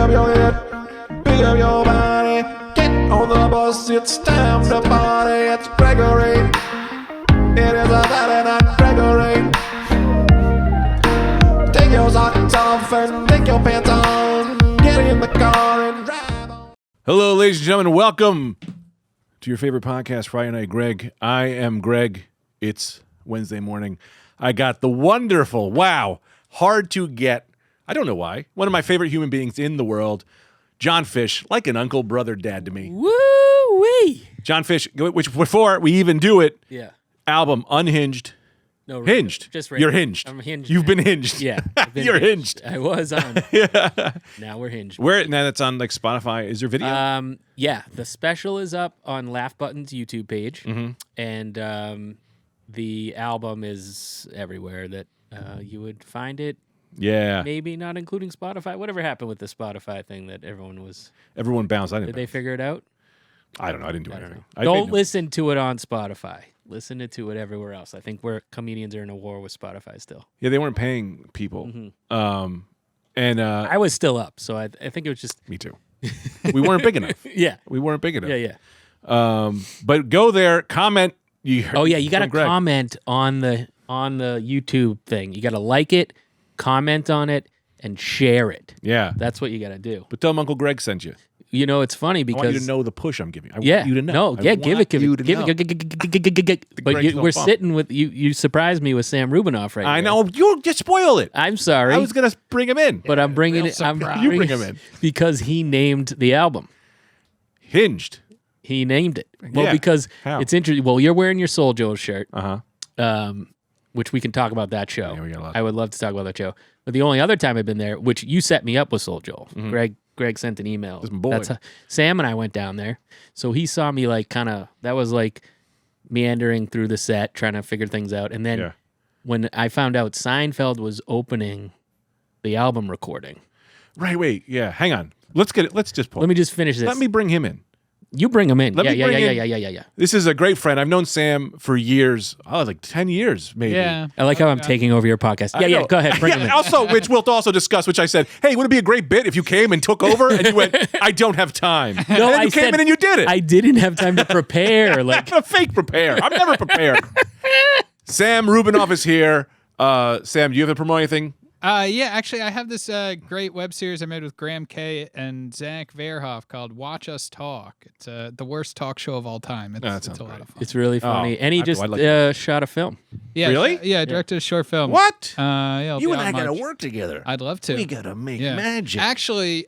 up your head, pick up your body, get on the bus, it's time to party. It's Gregory, it is a Saturday night, Gregory. Take your socks off and take your pants on, get in the car and drive on. Hello, ladies and gentlemen. Welcome to your favorite podcast, Friday Night Greg. I am Greg. It's Wednesday morning. I got the wonderful, hard to get, I don't know why, one of my favorite human beings in the world, Jon Fisch, like an uncle, brother, dad to me. Woo-wee! Jon Fisch, which before we even do it, album, Unhinged. No, Hinged. Just You're hinged. I'm hinged. You've been hinged. Yeah. You're hinged. I was on. Yeah. Now we're hinged. Now that's on like Spotify. Is there video? Yeah. The special is up on Laugh Button's YouTube page. Mm-hmm. And the album is everywhere that you would find it. Yeah. Maybe not including Spotify. Whatever happened with the Spotify thing that everyone bounced. Did they figure it out? I don't know. I didn't do anything. Don't listen to it on Spotify. Listen to it everywhere else. I think comedians are in a war with Spotify still. Yeah, they weren't paying people. Mm-hmm. And I was still up, so I think it was just me too. We weren't big enough. Yeah. We weren't big enough. Yeah. But go there, comment. You got to comment on the YouTube thing. You got to like it, comment on it, and share it. Yeah. That's what you got to do. But tell them Uncle Greg sent you. You know, it's funny because I want you to know the push I'm giving. I yeah, want you to know. No, yeah, give it. But we're sitting with you. You surprised me with Sam Rubinoff right now. I know you just spoil it. I'm sorry. I was gonna bring him in, but I'm bringing it. You bring him in because he named the album Hinged. He named it. Well, Yeah. because How? it's interesting. Well, you're wearing your Soul Joe shirt, Uh-huh. which we can talk about that show. Yeah, we got a lot. I would love to talk about that show. But the only other time I've been there, which you set me up with Soul Joel, Greg sent an email. This boy. Sam and I went down there. So he saw me that was like meandering through the set, trying to figure things out. And then when I found out Seinfeld was opening the album recording. Right, wait, yeah, hang on. Let's just pull. Let me just finish this. Let me bring him in. You bring him in. Let me bring in. Yeah. This is a great friend. I've known Sam for years. Like 10 years, maybe. Yeah. I like how I'm taking over your podcast. Yeah, go ahead. Bring him in. Also, which we'll also discuss, which I said, hey, would it be a great bit if you came and took over? And you went, I don't have time. No, and then you came in and you did it. I didn't have time to prepare. Like a fake prepare. I'm never prepared. Sam Rubinoff is here. Sam, do you have to promote anything? Yeah, actually, I have this great web series I made with Graham Kay and Zach Verhoff called Watch Us Talk. It's the worst talk show of all time. It's a lot of fun. It's really funny. And he just shot a film. Yeah, Really? I directed a short film. What? Yeah, You and I got to work together. I'd love to. We got to make magic. Actually,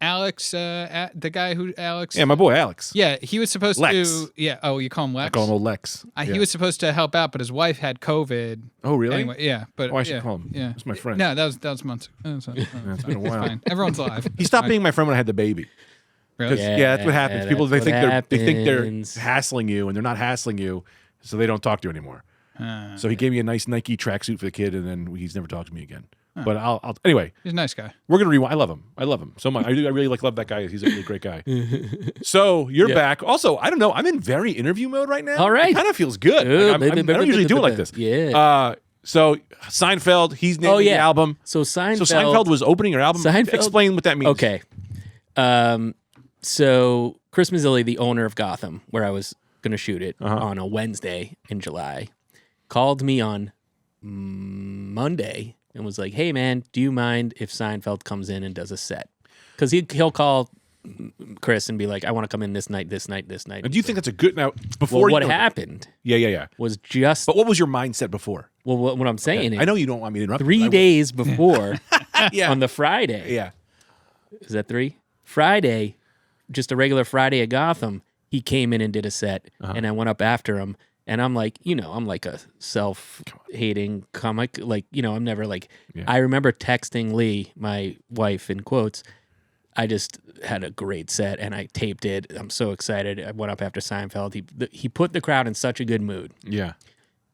Alex, the guy who Alex. Yeah, my boy Alex. Yeah, he was supposed Lex. to. Yeah. Oh, you call him Lex? I call him old Lex. He was supposed to help out, but his wife had COVID. Oh, really? Anyway, yeah, but I should call him. Yeah, That's my friend. No, that was months ago. It's been a while. Fine. Everyone's alive. He stopped being my friend when I had the baby. Really? Yeah, that's what happens. People that's they think they're happens. hassling you, and they're not hassling you, so they don't talk to you anymore. So he gave me a nice Nike tracksuit for the kid, and then he's never talked to me again. But I'll anyway. He's a nice guy. We're gonna rewind. I love him so much. I really love that guy. He's a really great guy. So you're back. Also, I don't know. I'm in very interview mode right now. All right. It kind of feels good. Like, I don't usually do it like this. Yeah. So Seinfeld, he's naming the album. So Seinfeld was opening your album. Explain what that means. Okay. So Chris Mazzilli, the owner of Gotham, where I was going to shoot it on a Wednesday in July, called me on Monday and was like, hey, man, do you mind if Seinfeld comes in and does a set? Because he'll call Chris and be like, I want to come in this night. And do you think that's a good now? Before what happened? Yeah. Was just. But what was your mindset before? Well, what I'm saying is, I know you don't want me to interrupt. 3 days before, on the Friday. Yeah. Is that 3? Friday, just a regular Friday at Gotham, he came in and did a set, and I went up after him. And I'm like, I'm like a self-hating comic. Like, I'm never like, I remember texting Lee, my wife, in quotes, I just had a great set and I taped it. I'm so excited. I went up after Seinfeld. He put the crowd in such a good mood. Yeah.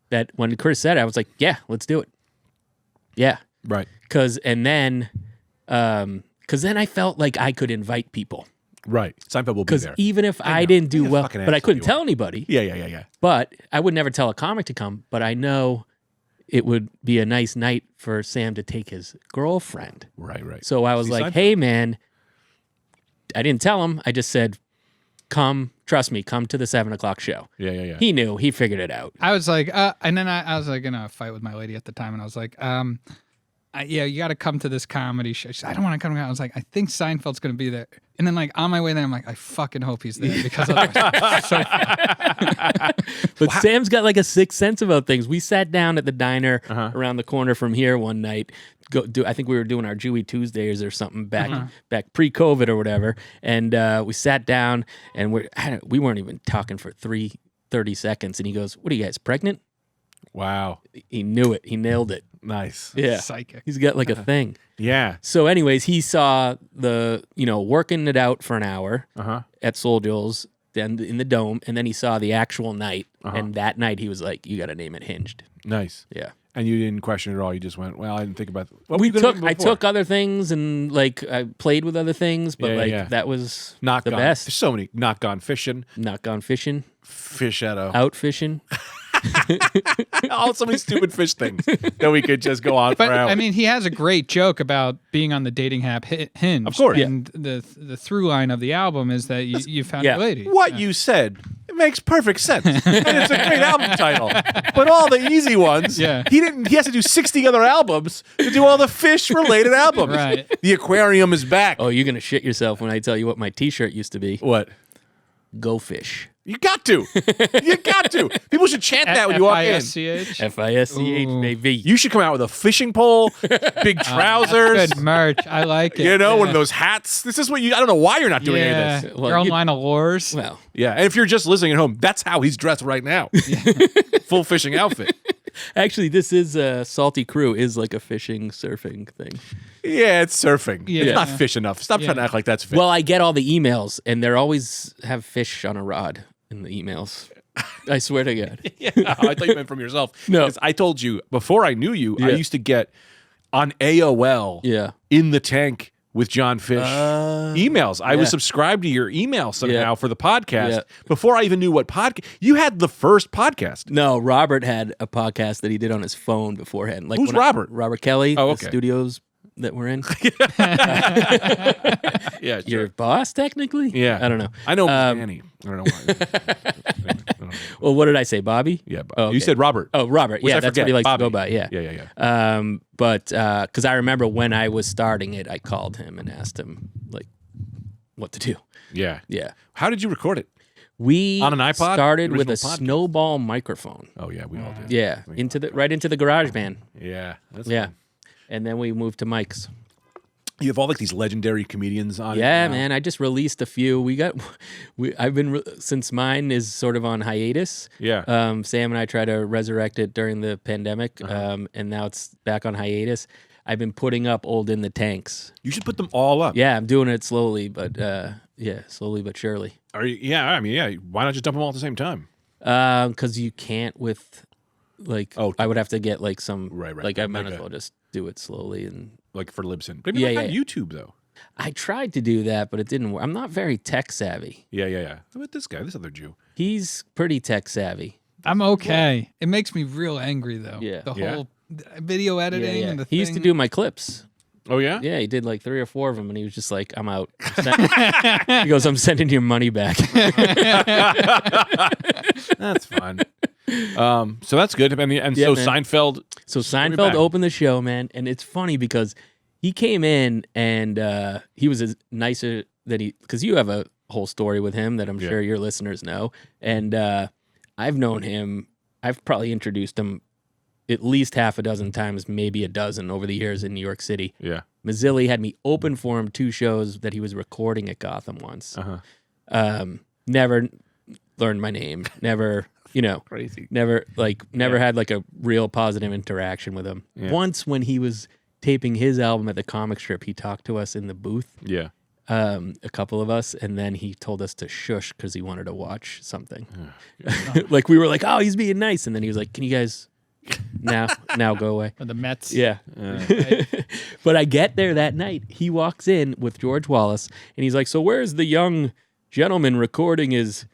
That when Chris said it, I was like, yeah, let's do it. Yeah. Right. Because then I felt like I could invite people. Right. Seinfeld will be there. Because even if I didn't do well, but I couldn't tell anybody. Yeah. But I would never tell a comic to come. But I know it would be a nice night for Sam to take his girlfriend. Right. So I was See, like, Seinfeld. hey, man, I didn't tell him. I just said, come, trust me, come to the 7 o'clock show. Yeah. He knew. He figured it out. I was like, and then I was like in a fight with my lady at the time, and I was like, yeah, you got to come to this comedy show. She said, I don't want to come. I was like, I think Seinfeld's going to be there. And then like on my way there, I'm like, I fucking hope he's there because otherwise so But Sam's got like a sixth sense about things. We sat down at the diner around the corner from here one night. I think we were doing our Jewy Tuesdays or something back pre-COVID or whatever. And we sat down and we weren't even talking for 30 seconds. And he goes, what are you guys, pregnant? Wow. He knew it. He nailed it. Nice. Yeah. psychic. He's got like a thing. Yeah. So anyways, he saw working it out for an hour at Soul Joel's, then in the Dome, and then he saw the actual night. And that night he was like, you got to name it Hinged. Nice. Yeah. And you didn't question it at all. You just went, well, I didn't think about I took other things and like I played with other things, but that was Not the gone. best. There's so many. Not gone fishing. Not gone fishing, Fish out out fishing. all so many stupid fish things that we could just go on But for hours. I mean, he has a great joke about being on the dating app Hinge. Of course. And the through line of the album is that you found yeah. a lady. What you said, it makes perfect sense. And it's a great album title. But all the easy ones, he has to do 60 other albums to do all the fish-related albums. Right. The aquarium is back. Oh, you're gonna shit yourself when I tell you what my T-shirt used to be. What? Go fish. You got to. You got to. People should chant that when you walk in. F-I-S-C-H? F-I-S-C-H, baby. You should come out with a fishing pole, big trousers. Good merch. I like it. You know, one of those hats. This is what you. I don't know why you're not doing any of this. Well, Your own line of lures. Well, Yeah, and if you're just listening at home, that's how he's dressed right now. Full fishing outfit. actually, this is Salty Crew is like a fishing, surfing thing. Yeah, it's surfing. Yeah. It's not fish enough. Stop trying to act like that's fish. Well, I get all the emails, and they always have fish on a rod in the emails. I swear to God. Yeah, I thought you meant from yourself. No. Because I told you, before I knew you, I used to get on AOL Yeah. in the tank with Jon Fisch emails. I was subscribed to your email somehow for the podcast before I even knew what podcast. You had the first podcast. No, Robert had a podcast that he did on his phone beforehand. Like Who's when Robert? Robert Kelly, Oh, the okay. studios that we're in. Yeah, Your boss, technically? Yeah. I don't know. I know Annie. I don't know why. I don't know. Well, what did I say, Bobby? Yeah, Oh, okay. you said Robert. Oh, Robert. Which Yeah, I that's forget. what he likes Bobby. to go by. Yeah. Yeah. But because I remember when I was starting it, I called him and asked him like what to do. Yeah. Yeah. How did you record it? We On an iPod? started with a Original podcast? snowball microphone. Oh yeah, we all did. Yeah, right into the garage band. Yeah. That's Yeah. fun. And then we moved to mics. You have all like these legendary comedians on. Yeah, it now. man. I just released a few. I've been since mine is sort of on hiatus. Yeah. Sam and I tried to resurrect it during the pandemic, Uh-huh. and now it's back on hiatus. I've been putting up old in the tanks. You should put them all up. Yeah, I'm doing it slowly, but slowly but surely. Are you, yeah. I mean, yeah. Why not just dump them all at the same time? Because you can't with like. Oh. I would have to get like some. Right. Like I might Like as well just do it slowly and. Like for Libsyn. But I mean, Yeah, like on yeah. YouTube though. I tried to do that, but it didn't work. I'm not very tech savvy. Yeah. How about this guy? This other Jew. He's pretty tech savvy. I'm okay. It makes me real angry though. Yeah. The Yeah. whole video editing and the He used to thing. do my clips. Oh yeah. Yeah, he did like 3 or 4 of them, and he was just like, "I'm out." He goes, "I'm sending your money back." That's fun. So that's good. And Yeah, so man. Seinfeld. So back. Seinfeld opened the show, man, and it's funny because he came in and he was as nicer that because you have a whole story with him that I'm sure your listeners know, and I've known him. I've probably introduced him at least half a dozen times, maybe a dozen over the years in New York City. Yeah. Mazzilli had me open for him 2 shows that he was recording at Gotham once. Never learned my name. Never, Crazy. never had like a real positive interaction with him. Yeah. Once when he was taping his album at the comic strip, he talked to us in the booth, Yeah. a couple of us, and then he told us to shush because he wanted to watch something. Like we were like, "Oh, he's being nice," and then he was like, "Can you guys now go away?" Or the Mets. Yeah. But I get there that night. He walks in with George Wallace, and he's like, "So where's the young gentleman recording his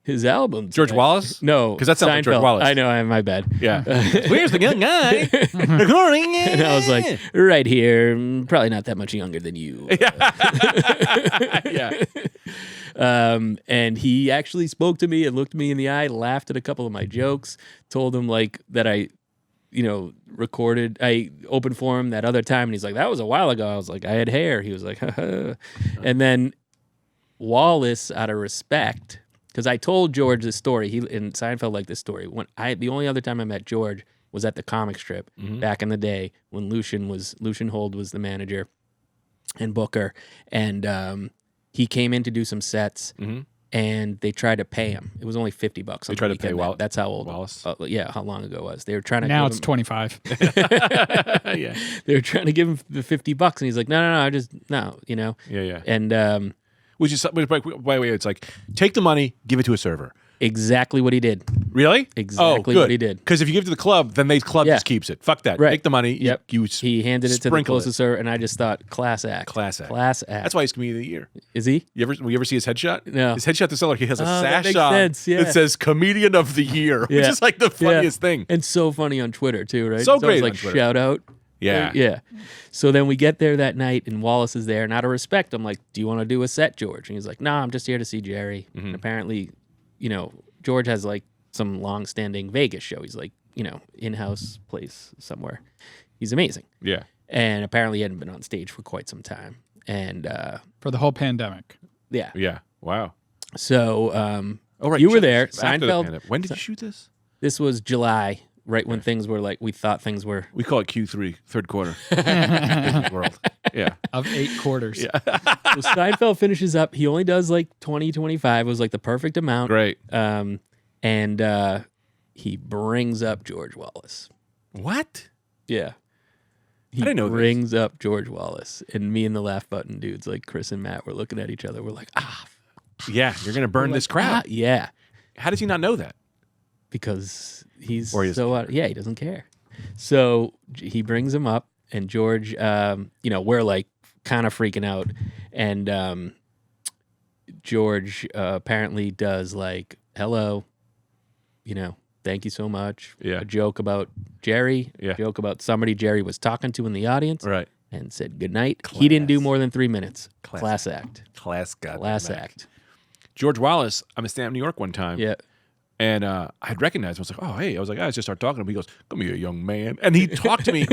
his album. George Wallace? No, 'Cause that sounds like George Seinfeld. Wallace. I know, my bad. Yeah. Where's the young guy? Recording it. And I was like, right here, probably not that much younger than you. Yeah. And he actually spoke to me and looked me in the eye, laughed at a couple of my jokes, told him like that I opened for him that other time, and he's like, that was a while ago. I was like, I had hair. He was like, haha. And then Wallace, out of respect, because I told George this story, he in Seinfeld liked this story. The only other time I met George was at the comic strip back in the day when Lucian Hold was the manager and booker, and he came in to do some sets. And they tried to pay him. It was only $50. They tried to pay Wallace. That's how old Wallace. How long ago it was. They were trying to. Now give it's him, 25. Yeah. They were trying to give him the $50, and he's like, no, I just no. Yeah. And Which is, by the way, it's like, take the money, give it to a server. exactly what he did. Really? Exactly good. what he did. Because if you give it to the club, then the club Yeah. just keeps it. Fuck that. Right. Take the money. Yep. He handed it to the sprinkle closest server, and I just thought, class act. Class act. Class act. That's why he's Comedian of the Year. Is he? We ever see his headshot? No. His headshot to seller, he has a that sash makes on sense, yeah. that says Comedian of the Year, which Yeah. is like the funniest thing. And so funny on Twitter too, right? So It's always great on like Twitter. shout out. Yeah. Yeah. So then we get there that night, and Wallace is there, and out of respect, I'm like, do you want to do a set, George? And he's like, nah, I'm just here to see Jerry. And apparently, George has like some long-standing Vegas show. He's like, in-house place somewhere. He's amazing. Yeah. And apparently he hadn't been on stage for quite some time. And For the whole pandemic. yeah. Yeah. Wow. So Oh, right. you were shot there. this after the Seinfeld. pandemic. When did you shoot this? This was July, right when things were like, we thought things were. We call it Q3, third quarter. World. Yeah. Of 8 quarters. So Seinfeld finishes up. He only does like 20, 25. It was like the perfect amount. Great. And he brings up George Wallace. What? Yeah. He didn't know this. brings up George Wallace. And me and the laugh button dudes, like Chris and Matt, were looking at each other. We're like, Yeah. You're going to burn this crowd. yeah. How does he not know that? Because he's Or he doesn't so out. Yeah, he doesn't care. So he brings him up, and George, we're like kind of freaking out. And George apparently does like, hello, thank you so much. Yeah. A joke about Jerry. Yeah. A joke about somebody Jerry was talking to in the audience. Right. And said good night. He didn't do more than 3 minutes. Class. Class act. Class Act. George Wallace, I'm in stand-up New York one time. Yeah. And I had recognized him. I was like, oh, hey. I was like, I just start talking to him. He goes, come here, young man. And he talked to me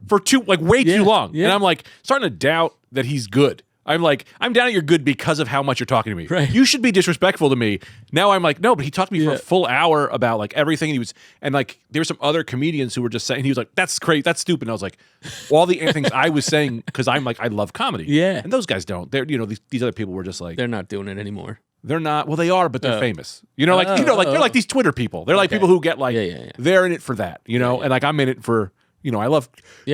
for way too long. Yeah. And I'm like, starting to doubt that he's good. I'm like, I'm down at you're good because of how much you're talking to me. Right. You should be disrespectful to me. Now I'm like, no, but he talked to me for a full hour about like everything. And like, there were some other comedians who were just saying, he was like, that's crazy, that's stupid. And I was like, all the things I was saying, because I'm like, I love comedy. Yeah. And those guys don't. They're, these other people were just like, They're not doing it anymore. they're not. Well, they are, but they're famous. They're like these Twitter people. They're like people who get like, they're in it for that, and like I'm in it for, I love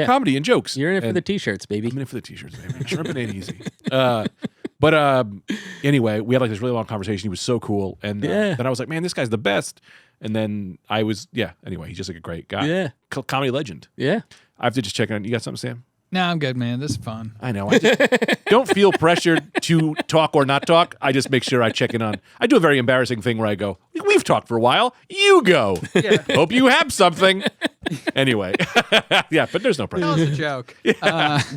comedy and jokes. You're in it for And the t-shirts, baby. I'm in it for the t-shirts, baby. Shrimping ain't easy. But anyway, we had like this really long conversation. He was so cool, and then I was like, man, this guy's the best. And then I was, Anyway, he's just like a great guy. Yeah. Comedy legend. Yeah. I have to just check on. You got something, Sam? No, I'm good, man. This is fun. I know. I just don't feel pressured to talk or not talk. I just make sure I check in on. I do a very embarrassing thing where I go, we've talked for a while. You go. Hope you have something. Anyway. But there's no pressure. That was a joke.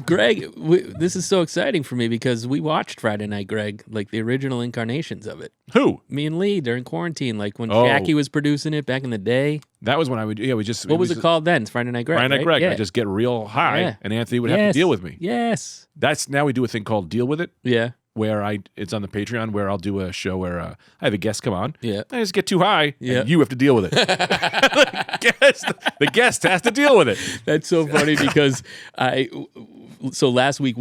Greg, this is so exciting for me because we watched Friday Night, Greg, like the original incarnations of it. Who? Me and Lee during quarantine, like when Oh. Jackie was producing it back in the day. That was when I would, we just. What was it called then? It's Friday Night Greg. Friday Night right? Greg. Yeah. I just get real high, Yeah. and Anthony would have to deal with me. Yes. Now we do a thing called Deal With It, Yeah. where it's on the Patreon, where I'll do a show where I have a guest come on. Yeah. I just get too high, Yeah. and you have to deal with it. the guest has to deal with it. That's so funny because so last week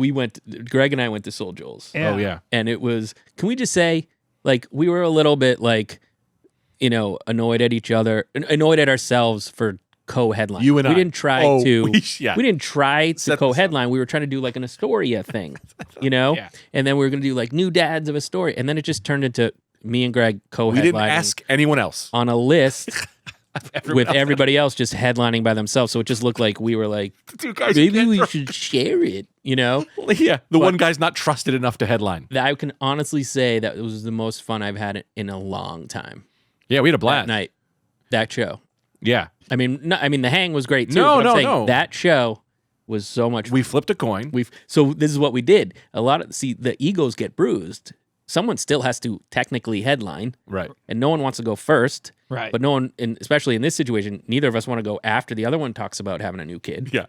Greg and I went to Soul Joel's. Yeah. Oh, yeah. And it was, can we just say, like, we were a little bit like, annoyed at each other, annoyed at ourselves for co-headline. You and we I. didn't try Oh, to. we didn't try to Set this co-headline. We were trying to do like an Astoria thing, Yeah. And then we were going to do like new dads of Astoria, and then it just turned into me and Greg We co-headlining didn't ask anyone else. on a list with everybody else just headlining by themselves. So it just looked like we were like, Two guys. maybe we should share it, Yeah. The one guy's not trusted enough to headline. I can honestly say that it was the most fun I've had in a long time. Yeah, we had a that blast. night. That show. Yeah. I mean, the hang was great too. No, but I'm no, saying no. That show was so much. We flipped a coin. So this is what we did. The egos get bruised. Someone still has to technically headline, Right. and no one wants to go first. Right. But no one, especially in this situation, neither of us want to go after the other one talks about having a new kid. Yeah.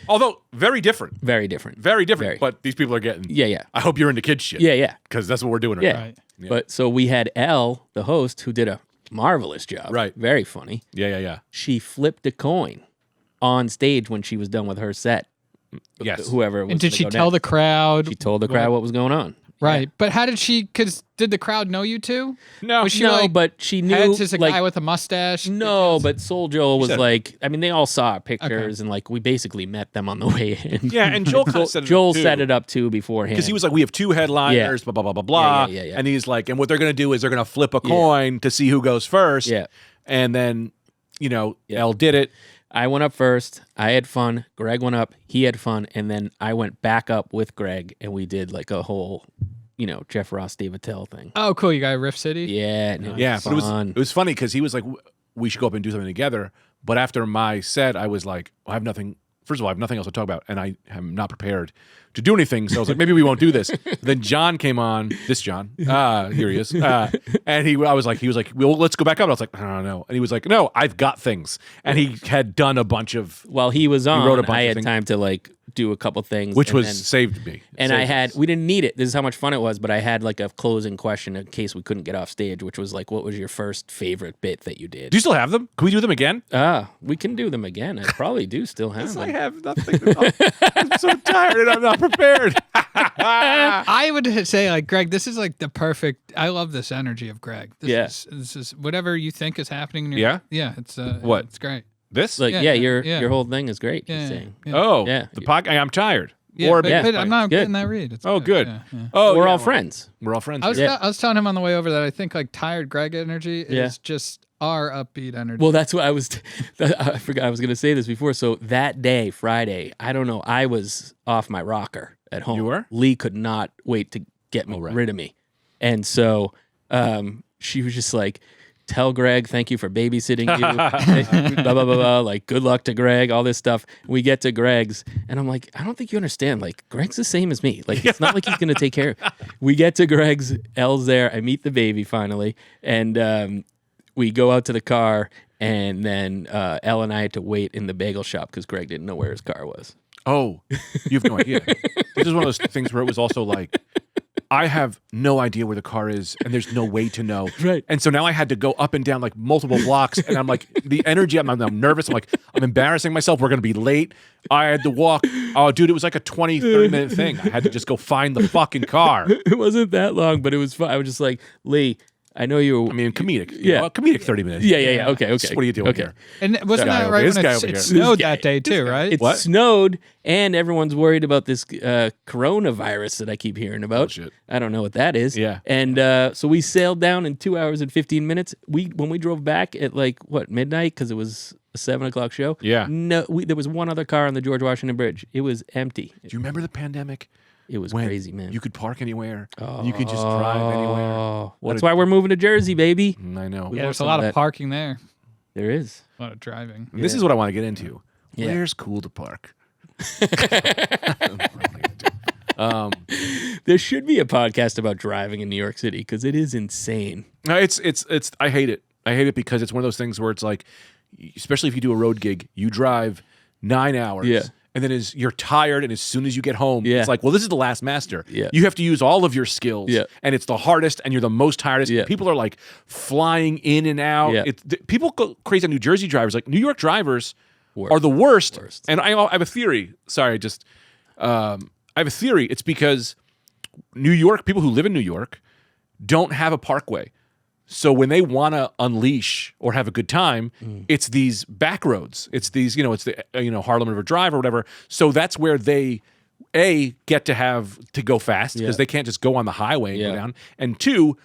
Although, very different. Very different. Very different. Very. But these people are getting... Yeah. I hope you're into kid shit. Yeah. Because that's what we're doing right Yeah. now. Right. Yeah. But so we had Elle, the host, who did a marvelous job. Right. Very funny. Yeah. She flipped a coin on stage when she was done with her set. Yes. Whoever it was. And did gonna she go tell next. the crowd? She told the crowd what was going on. Right. But how did she? Because did the crowd know you two? No. Was she No, like, but she knew. Heads is a like, guy with a mustache. no, but Soul Joel was said- like. I mean, they all saw pictures, and like we basically met them on the way in. Yeah, and Joel kind of set it Joel up too. set it up too beforehand. Because he was like, we have two headliners, blah, blah, blah, blah, blah. Yeah. And he's like, and what they're going to do is they're going to flip a coin to see who goes first. Yeah. And then, Elle did it. I went up first. I had fun. Greg went up. He had fun, and then I went back up with Greg, and we did like a whole, Jeff Ross, Dave Attell thing. Oh, cool. You got Riff City. Yeah, and it was Yeah, but fun. it was funny because he was like, we should go up and do something together. But after my set, I was like, I have nothing. First of all, I have nothing else to talk about, and I am not prepared to do anything. So I was like, maybe we won't do this. Then John came on. This John, here he is, and he was like, well, let's go back up. I was like, I don't know, and he was like, no, I've got things, and he had done a bunch of, While he was on, wrote a bunch I of had things. time to like do a couple things, which and was then- saved me. And Saved us. we didn't need it. This is how much fun it was, but I had like a closing question in case we couldn't get off stage, which was like, what was your first favorite bit that you did? Do you still have them? Can we do them again? We can do them again. I probably do still have I them. have nothing. I'm so tired and I'm not prepared. I would say, like, Greg, this is like the perfect. I love this energy of Greg. This is whatever you think is happening in your. Yeah? It's What? It's great. This? Like, Yeah, your yeah. whole thing is great. Yeah, He's saying. yeah. Oh, Yeah. the podcast. I'm tired. Yeah, or but, yeah, but I'm not good. getting that read. It's Oh, good. Yeah. Oh, We're yeah, all friends. We're all friends. I was here. I was telling him on the way over that I think like tired Greg energy is Yeah. just our upbeat energy. Well, that's what I was. I forgot I was going to say this before. So that day, Friday, I don't know. I was off my rocker at home. You were? Lee could not wait to get me right. rid of me, and so she was just like, "Tell Greg, thank you for babysitting you." blah blah blah blah. Like, good luck to Greg. All this stuff. We get to Greg's, and I'm like, I don't think you understand. Like, Greg's the same as me. Like, it's not like he's going to take care of. We get to Greg's. Elle's there. I meet the baby finally, and we go out to the car, and then Elle and I had to wait in the bagel shop because Greg didn't know where his car was. Oh, you have no idea. This is one of those things where it was also like, I have no idea where the car is, and there's no way to know. Right. And so now I had to go up and down like multiple blocks, and I'm like, the energy, I'm nervous. I'm like, I'm embarrassing myself. We're going to be late. I had to walk. Oh, dude, it was like a 20, 30-minute thing. I had to just go find the fucking car. It wasn't that long, but it was fun. I was just like, Lee, I know you. I mean, comedic. Yeah. Comedic 30 minutes. Yeah. Okay. What are you doing here? and wasn't guy that over right here, when this guy it over here. snowed This guy. that day too, right? It What? snowed, and everyone's worried about this coronavirus that I keep hearing about. Bullshit. I don't know what that is. Yeah. And so we sailed down in 2 hours and 15 minutes. When we drove back at like midnight because it was a 7:00 show. Yeah. No, there was one other car on the George Washington Bridge. It was empty. Do you remember the pandemic? It was When crazy, man. you could park anywhere. You could just drive anywhere. Oh, What that's a- why we're moving to Jersey, baby. I know. Yeah, there's a some lot of of that. parking there. There is. A lot of driving. This is what I want to get into. Yeah. Where's cool to park? There should be a podcast about driving in New York City because it is insane. No, it's. I hate it. I hate it because it's one of those things where it's like, especially if you do a road gig, you drive 9 hours. Yeah. And then you're tired, and as soon as you get home, Yeah. it's like, well, this is the last master. Yeah. You have to use all of your skills, Yeah. and it's the hardest, and you're the most tired. Yeah. People are like flying in and out. Yeah. People go crazy on New Jersey drivers. Like New York drivers Worst. are the worst. Worst. And I have a theory. Sorry, I have a theory. It's because New York, people who live in New York don't have a parkway. So when they want to unleash or have a good time, it's these back roads. It's these, it's the Harlem River Drive or whatever. So that's where they get to have to go fast because Yeah. they can't just go on the highway and Yeah. go down. And two,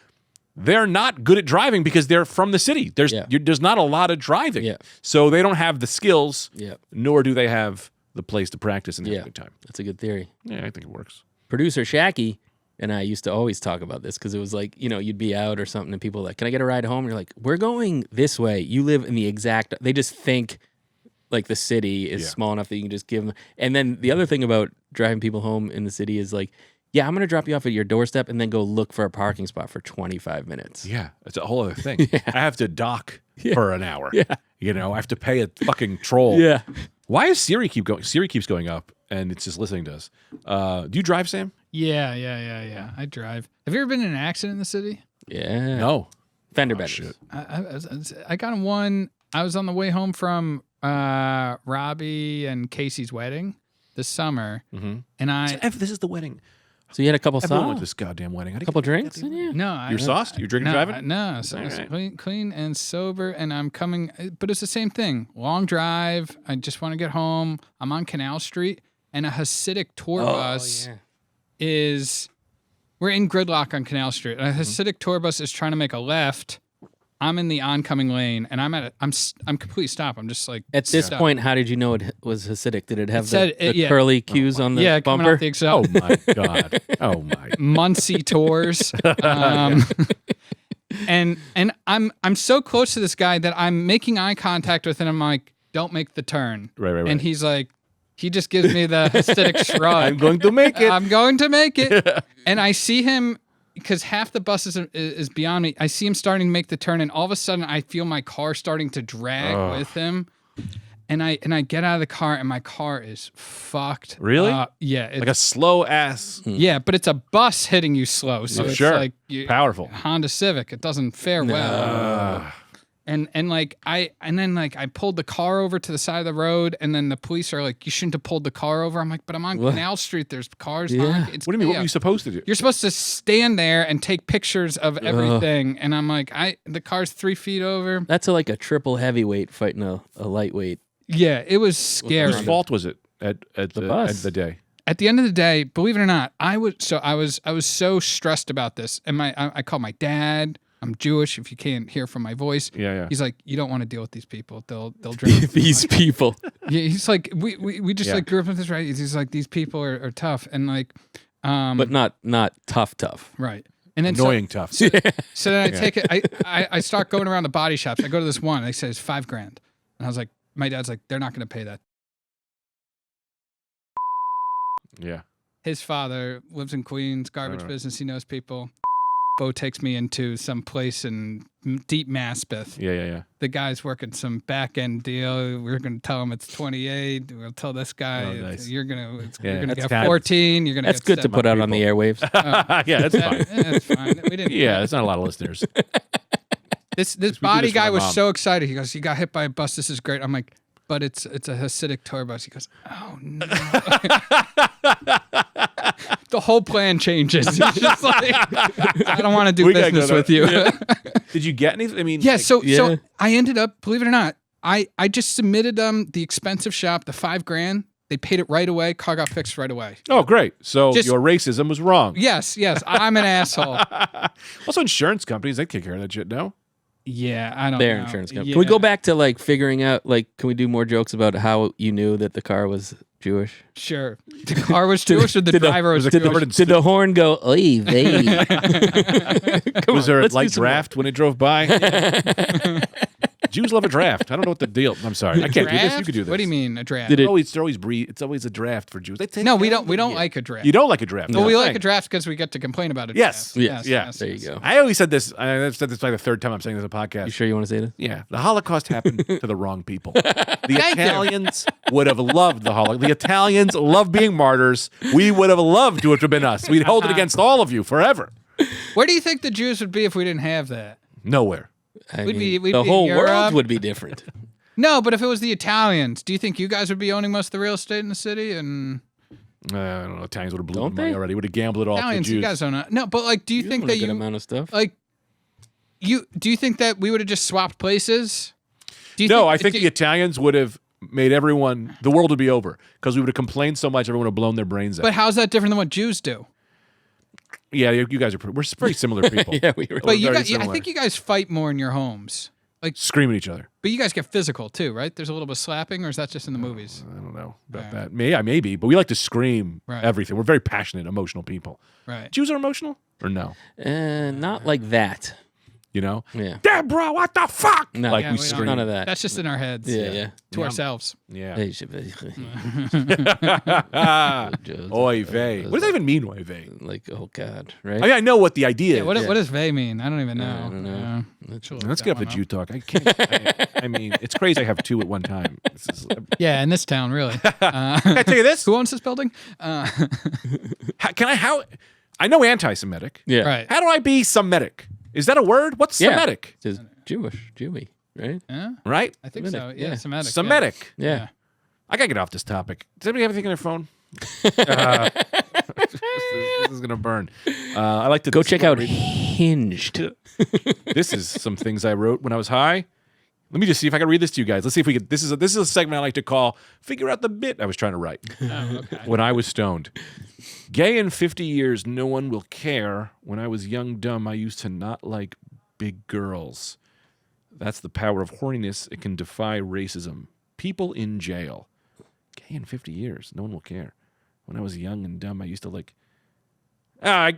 they're not good at driving because they're from the city. There's Yeah. there's not a lot of driving. Yeah. So they don't have the skills, Yeah. nor do they have the place to practice and have Yeah. a good time. That's a good theory. Yeah, I think it works. Producer Shacky and I used to always talk about this because it was like, you'd be out or something and people were like, can I get a ride home? And you're like, we're going this way. You live in the exact, they just think like the city is small enough that you can just give them. And then the other thing about driving people home in the city is like, yeah, I'm going to drop you off at your doorstep and then go look for a parking spot for 25 minutes. Yeah, it's a whole other thing. I have to dock for an hour. Yeah. I have to pay a fucking troll. Yeah. Why does Siri keep going? Siri keeps going up, and it's just listening to us. Do you drive, Sam? Yeah. I drive. Have you ever been in an accident in the city? Yeah. No. Fender Oh, benders. shit. I got in one. I was on the way home from Robbie and Casey's wedding this summer, and This is the wedding. So you had a couple Everyone went sauce? to this goddamn wedding. A couple drinks in you? no, You're sauced? You're drinking and driving? No, so All it's right. clean and sober, and I'm coming. But it's the same thing. Long drive. I just want to get home. I'm on Canal Street, and a Hasidic tour bus is. We're in gridlock on Canal Street. A Hasidic tour bus is trying to make a left. I'm in the oncoming lane, and I'm completely stopped. I'm just like At this stuck. point, how did you know it was Hasidic? Did it have said the it- yeah. curly cues on the coming bumper? off the Excel. Oh, my God. Oh, my. Muncie tours. And I'm so close to this guy that I'm making eye contact with, and I'm like, don't make the turn. Right. And he's like, he just gives me the Hasidic shrug. I'm going to make it. I'm going to make it. And I see him, because half the bus is beyond me. I see him starting to make the turn, and all of a sudden I feel my car starting to drag with him. And I get out of the car, and my car is fucked. Really? Yeah. Like a slow ass. Yeah, but it's a bus hitting you slow, so it's Sure. like Powerful. Honda Civic. It doesn't fare well. And I pulled the car over to the side of the road, and then the police are like, "You shouldn't have pulled the car over." I'm like, "But I'm on Canal Street. There's cars." Yeah. It's What do you mean? What were you chaos. supposed to do? You're supposed to stand there and take pictures of everything, and I'm like, the car's 3 feet over. That's like a triple heavyweight fighting a lightweight. Yeah, it was scary. Whose fault was it at the bus. end of the day? At the end of the day, believe it or not, I was so stressed about this, and I called my dad. I'm Jewish. If you can't hear from my voice, Yeah. He's like, you don't want to deal with these people. They'll drink. These people. Yeah, he's like, we just like grew up with this, right? He's like, these people are tough, and like, But not tough. right. And then Annoying tough. So then I take it. I start going around the body shops. I go to this one. And they say it's $5,000, and I was like, my dad's like, they're not going to pay that. Yeah. His father lives in Queens, garbage business. He knows people. Bo takes me into some place in deep Maspeth. Yeah. The guy's working some back end deal. We're going to tell him it's 28. We'll tell this guy nice. you're going Yeah, to that's get kind of- 14. You're going to That's get good to 7. put out on the airwaves. Yeah, that's fine. That's fine. We didn't. Yeah, that's not a lot of listeners. This we do body this for guy my was mom. so excited. He goes, "You got hit by a bus. This is great." I'm like, "But it's a Hasidic tour bus." He goes, "Oh no." The whole plan changes. He's just like, I don't want to do We gotta business go with to- you. Yeah. Did you get anything? I mean, Yeah, like, so Yeah. I ended up, believe it or not, I just submitted them the expensive shop, the $5,000. They paid it right away. Car got fixed right away. oh, great. So Just- your racism was wrong. Yes, I'm an asshole. Also, insurance companies, they take care of that shit, no? Yeah, I don't Their know. insurance company. Yeah. Can we go back to like figuring out, like, can we do more jokes about how you knew that the car was Jewish? Sure. The car was Jewish or the driver was Did Jewish? did the horn go, oy vey? Was there a let's do light some more. draft when it drove by? Jews love a draft. I don't know what the deal. I'm sorry. I can't do this. You Draft? could do this. What do you mean a draft? Did it- It's always a draft for Jews. They take No, we care don't. of We it. don't Yeah. like a draft. You don't like a draft. Well, we No, like fine. a draft because we get to complain about it. Yes. Yes. Yeah. There you go. I always said this. I've said this like the third time I'm saying this on a podcast. You sure you want to say this? Yeah, the Holocaust happened to the wrong people. The Italians would have loved the Holocaust. The Italians love being martyrs. We would have loved to have been us. We'd hold it against all of you forever. Where do you think the Jews would be if we didn't have that? Nowhere. I We'd mean, be the in whole Europe. world would be different. No, but if it was the Italians, do you think you guys would be owning most of the real estate in the city? And I don't know. Italians would have blew Don't the money they? already. Would have gambled it all for Italians, Jews. you guys don't know. No, but like, do you think Own that a good you amount of stuff. like do you think that we would have just swapped places? Do you No, I think the Italians would have made everyone. The world would be over because we would have complained so much. Everyone would have blown their brains out. But how's that different than what Jews do? Yeah, you guys are. We're very similar people. yeah, we were. But you very guys, I similar. think you guys fight more in your homes. Like scream at each other. But you guys get physical too, right? There's a little bit of slapping, or is that just in the movies? I don't know about Right. that. Maybe, but we like to scream Right. everything. We're very passionate, emotional people. Right. Jews are emotional or no? Not like that. You know? Yeah. Deborah, what the fuck? No. Like Yeah, we we don't- scream. None of that. That's just in our heads. Yeah. To ourselves. Yeah. Hey, should be- Oy vey. What does that even mean, oy vey? Like, oh God, right? I mean, I know what the idea Yeah, is. what does "vey" mean? I don't even know. I don't know. Yeah. Let's get up to Jew talk. I can't. I mean, it's crazy. I have two at one time. This is, Yeah, in this town, really. can I tell you this? Who owns this building? How? I know anti-Semitic. Yeah. Right. How do I be Semitic? Is that a word? What's Yeah. Semitic? It's Jewish, Jewy, right? Yeah, Right? I think so. Semitic, Yeah, yeah. Semitic. Semitic. Yeah. I gotta get off this topic. Does anybody have anything on their phone? This is gonna burn. I like to Go check out Hinged. This is some things I wrote when I was high. Let me just see if I can read this to you guys. Let's see if we could. This is a segment I like to call "Figure Out the Bit" I was trying to write when I was stoned. Gay in 50 years, no one will care. When I was young, dumb, I used to not like big girls. That's the power of horniness. It can defy racism. People in jail. Gay in 50 years, no one will care. When I was young and dumb, I used to like. It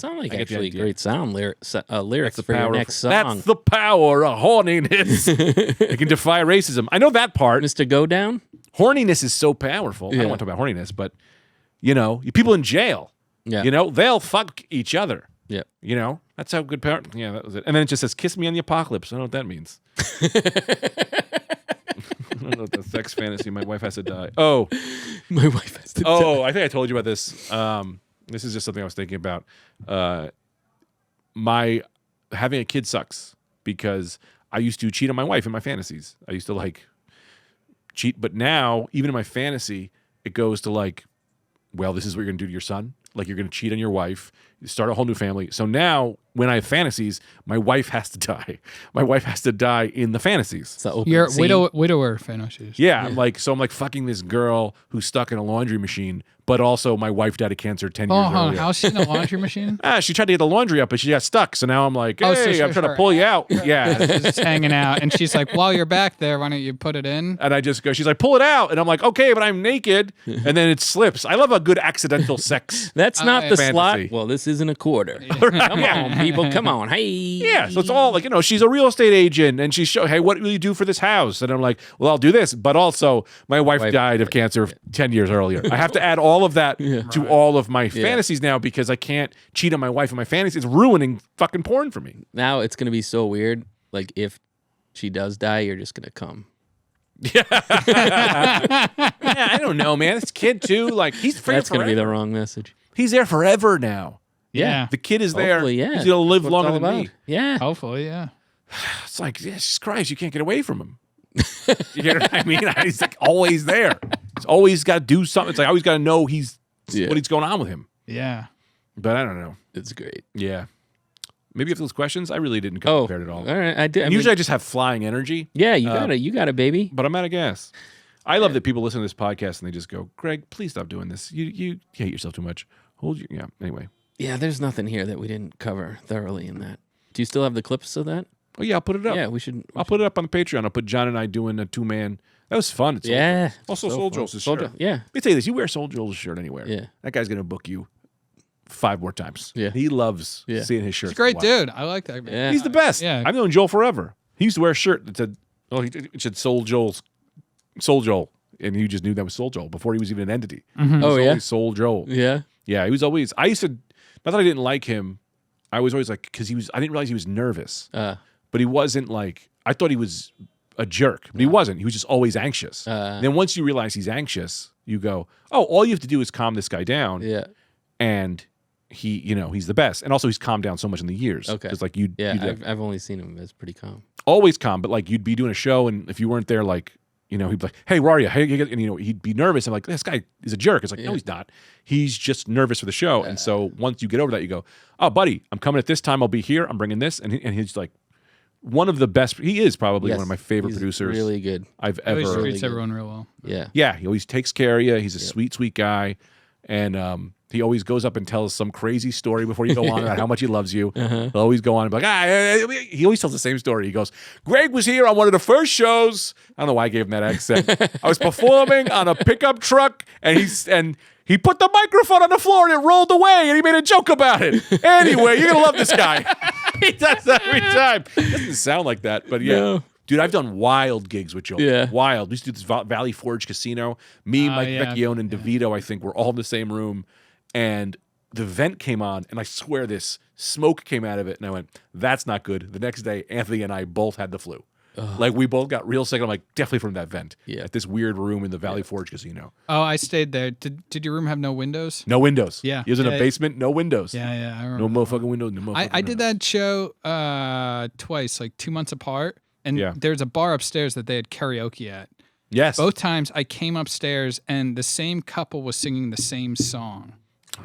sound like I get the actually idea. great sound lyrics The for your power next of, That's song. the power of horniness. It can defy racism. I know that part. Mr. Go Down? Horniness is so powerful. I Yeah. don't want to talk about horniness, but people in jail, Yeah. they'll fuck each other. Yeah. That's how good power. Yeah, that was it. And then it just says, "Kiss me on the apocalypse." I don't know what that means. I don't know what the sex fantasy. My wife has to die. Oh, My wife has to oh, I think I told you about this. This is just something I was thinking about. My having a kid sucks because I used to cheat on my wife in my fantasies. I used to like cheat, but now even in my fantasy, it goes to like, well, this is what you're gonna do to your son. Like you're gonna cheat on your wife, you start a whole new family. So now when I have fantasies, my wife has to die. My wife has to die in the fantasies. It's the opening You're scene. widower fantasies. Yeah, I'm like fucking this girl who's stuck in a laundry machine, but also my wife died of cancer 10 years Oh, hold on. earlier. How's she in a laundry machine? She tried to get the laundry up, but she got stuck. So now I'm like, hey, Oh, so I'm trying to her pull you out. Yeah. It's just hanging out, and she's like, "While you're back there, why don't you put it in?" And I just go, she's like, pull it out. And I'm like, okay, but I'm naked. And then it slips. I love a good accidental sex. That's not yeah. the Fantasy. slot. Well, this isn't a quarter. Come on, people. Come on. Hey. Yeah. So it's all like, she's a real estate agent and she's hey, what will you do for this house? And I'm like, well, I'll do this. But also, my wife died of cancer 10 years earlier. I have to add all of that to all of my fantasies now because I can't cheat on my wife in my fantasies. It's ruining fucking porn for me. Now it's going to be so weird. Like, if she does die, you're just going to come. Yeah, I don't know, man. This kid, too, like, he's free That's going to be forever. the wrong message. He's there forever now. Yeah. The kid is there. Hopefully, yeah. He's going to live That's what longer it's than all me. about. Yeah. Hopefully, yeah. It's like, Jesus Christ, you can't get away from him. You know what I mean? He's like always there. He's always got to do something. It's like I always got to know what he's going on with him. Yeah. But I don't know. It's great. Yeah. Maybe you have those questions. I really didn't come prepared at all. All right. I did. And usually I just have flying energy, yeah, you got it. You got it, baby. but I'm out of gas. I love that people listen to this podcast and they just go, Greg, please stop doing this. You hate yourself too much. Yeah. Anyway. Yeah, there's nothing here that we didn't cover thoroughly in that. Do you still have the clips of that? Oh yeah, I'll put it up. Yeah, we should. I'll put it up on the Patreon. I'll put John and I doing a 2-man. That was fun. It's Yeah. Also, so Soul fun. Joel's Soul shirt. Joel, yeah. Let me tell you this: you wear Soul Joel's shirt anywhere. Yeah. That guy's gonna book you 5 more times. Yeah. He loves Yeah. seeing his shirt. He's a great dude. I like that. Yeah. He's the best. Yeah. I've known Joel forever. He used to wear a shirt that said, it said Soul Joel, and you just knew that was Soul Joel before he was even an entity. Oh, It was yeah. always Soul Joel. Yeah. Yeah, he was always. I used to. Not that I didn't like him. I was always like because he was. I didn't realize he was nervous. But he wasn't like I thought he was a jerk, but he wasn't. He was just always anxious. Then once you realize he's anxious, you go, "Oh, all you have to do is calm this guy down." Yeah. And he, he's the best. And also, he's calmed down so much in the years. Okay. Because like you'd I've only seen him as pretty calm. always calm, but like you'd be doing a show, and if you weren't there, like he'd be like, "Hey, where are you?" Hey, and he'd be nervous. I'm like, "This guy is a jerk." It's like, no, he's not. He's just nervous for the show. And so once you get over that, you go, "Oh, buddy, I'm coming at this time. I'll be here. I'm bringing this." And he's like one of the best. He is probably Yes, one of my favorite he's producers. Really good. I've He always ever. treats everyone real well. Yeah. Yeah, he always takes care of you. He's a sweet, sweet guy, and He always goes up and tells some crazy story before you go on about how much he loves you. He'll always go on and be like, he always tells the same story. He goes, Greg was here on one of the first shows. I don't know why I gave him that accent. I was performing on a pickup truck, and he put the microphone on the floor and it rolled away, and he made a joke about it. Anyway, you're going to love this guy. He does that every time. It doesn't sound like that, but yeah. No. Dude, I've done wild gigs with Joel. Yeah. Wild. We used to do this Valley Forge Casino. Me, Mike Vecchione, and DeVito, I think, were all in the same room. And the vent came on, and I swear this smoke came out of it. And I went, that's not good. The next day, Anthony and I both had the flu. Like, we both got real sick. I'm like, definitely from that vent. Yeah. At this weird room in the Valley Forge Casino. Oh, I stayed there. Did your room have no windows? No windows. Yeah. He was in Yeah. a basement, no windows. Yeah, I remember. No motherfucking windows. No motherfucking I did that show twice, like 2 months apart. And Yeah. there's a bar upstairs that they had karaoke at. Yes. Both times I came upstairs and the same couple was singing the same song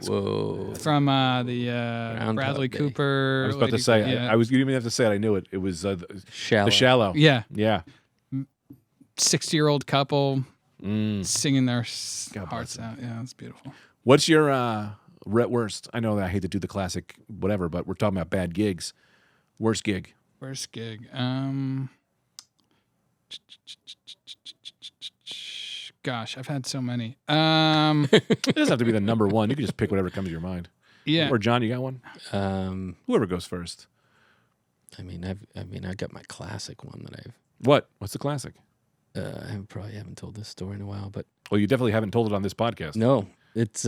Whoa. from the Bradley Day. Cooper. I was about to say, yeah. I was, you didn't even have to say it. I knew it. It was Shallow. The Shallow. Yeah, Yeah. 60-year-old couple singing their God hearts out. Yeah, it's beautiful. What's your worst? I know that I hate to do the classic whatever, but we're talking about bad gigs. Worst gig. Worst gig. Gosh, I've had so many. It doesn't have to be the number one. You can just pick whatever comes to your mind. Yeah. Or John, you got one? Whoever goes first. I mean, I got my classic one that What? What's the classic? I probably haven't told this story in a while, but Well, you definitely haven't told it on this podcast. no, it's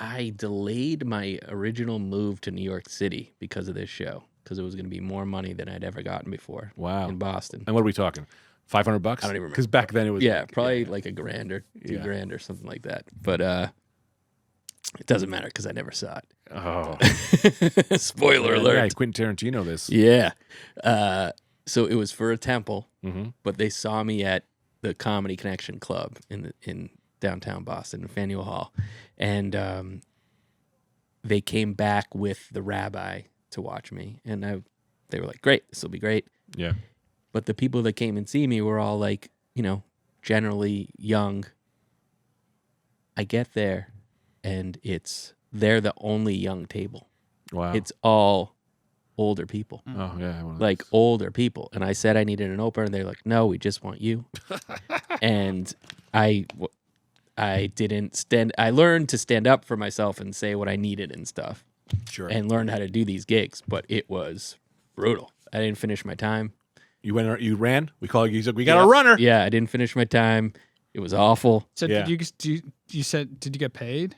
I delayed my original move to New York City because of this show, because it was going to be more money than I'd ever gotten before. Wow. In Boston. And what are we talking? $500? I don't even remember. Because back then it was. Yeah, probably like $1,000 or $2,000 or something like that. But it doesn't matter because I never saw it. Oh. Spoiler alert. Yeah, Quentin Tarantino this. Yeah. So it was for a temple, Mm-hmm. but they saw me at the Comedy Connection Club in downtown Boston, in Faneuil Hall, and they came back with the rabbi to watch me, and they were like, "Great, this will be great." Yeah. But the people that came and see me were all like, generally young. I get there, and they're the only young table. Wow. It's all older people. Oh, yeah. Like older people. And I said I needed an opener, and they're like, no, we just want you. And I learned to stand up for myself and say what I needed and stuff, Sure. and learned how to do these gigs, but it was brutal. I didn't finish my time. You ran? We call you. We got a runner. Yeah, I didn't finish my time. It was awful. So Yeah. did you get paid?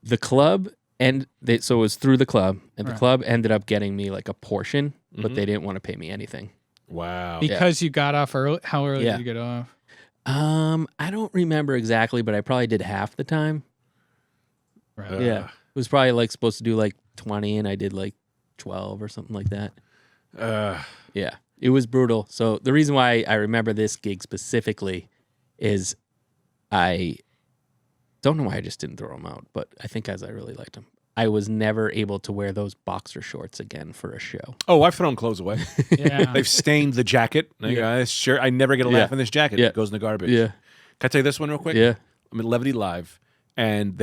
The club, so it was through the club, and the Right. club ended up getting me like a portion, but they didn't want to pay me anything. Wow. Because you got off early. How early Yeah. did you get off? I don't remember exactly, but I probably did half the time. Right. Yeah. It was probably like supposed to do like 20, and I did like 12 or something like that. Yeah. It was brutal. So the reason why I remember this gig specifically is I don't know why I just didn't throw them out, but I think as I really liked them. I was never able to wear those boxer shorts again for a show. Oh, I've thrown clothes away. Yeah. They've stained the jacket. Sure, I never get a laugh in this jacket. Yeah. It goes in the garbage. Yeah. Can I tell you this one real quick? Yeah. I'm at Levity Live, and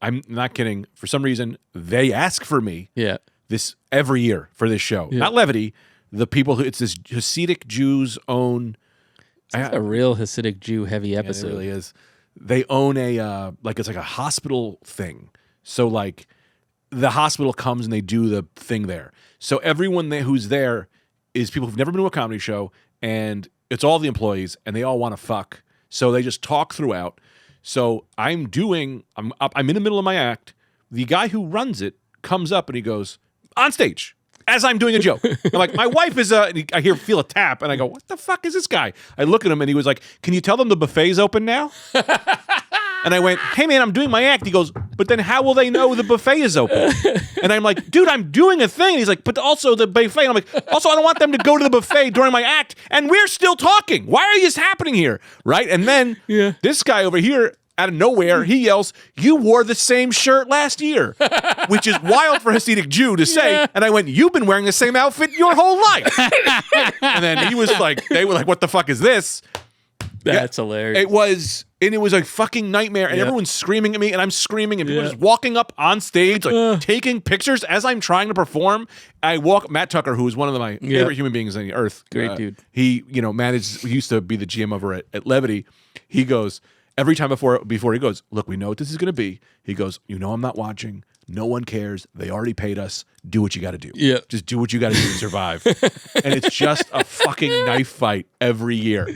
I'm not kidding. For some reason, they ask for me Yeah. this every year for this show. Yeah. Not Levity. The people it's this Hasidic Jews own. It's a real Hasidic Jew heavy episode. It really is. They own it's like a hospital thing. So like the hospital comes and they do the thing there. So everyone who's there is people who've never been to a comedy show, and it's all the employees, and they all want to fuck. So they just talk throughout. So I'm in the middle of my act. The guy who runs it comes up and he goes on stage as I'm doing a joke. I'm like, my wife is I feel a tap, and I go, what the fuck is this guy? I look at him, and he was like, can you tell them the buffet's open now? And I went, hey man, I'm doing my act. He goes, but then how will they know the buffet is open? And I'm like, dude, I'm doing a thing. And he's like, but also the buffet. And I'm like, also, I don't want them to go to the buffet during my act, and we're still talking. Why are this happening here? Right? And then this guy over here, out of nowhere, he yells, you wore the same shirt last year, which is wild for a Hasidic Jew to say. Yeah. And I went, you've been wearing the same outfit your whole life. And then he was like, they were like, what the fuck is this? That's hilarious. It was a fucking nightmare, and everyone's screaming at me, and I'm screaming, and people are just walking up on stage, like taking pictures as I'm trying to perform. Matt Tucker, who is one of my favorite human beings on the earth. Great dude. He, he used to be the GM over at Levity. He goes, every time before he goes, look, we know what this is going to be. He goes, I'm not watching. No one cares. They already paid us. Do what you got to do. Yeah. Just do what you got to do to survive. And it's just a fucking knife fight every year.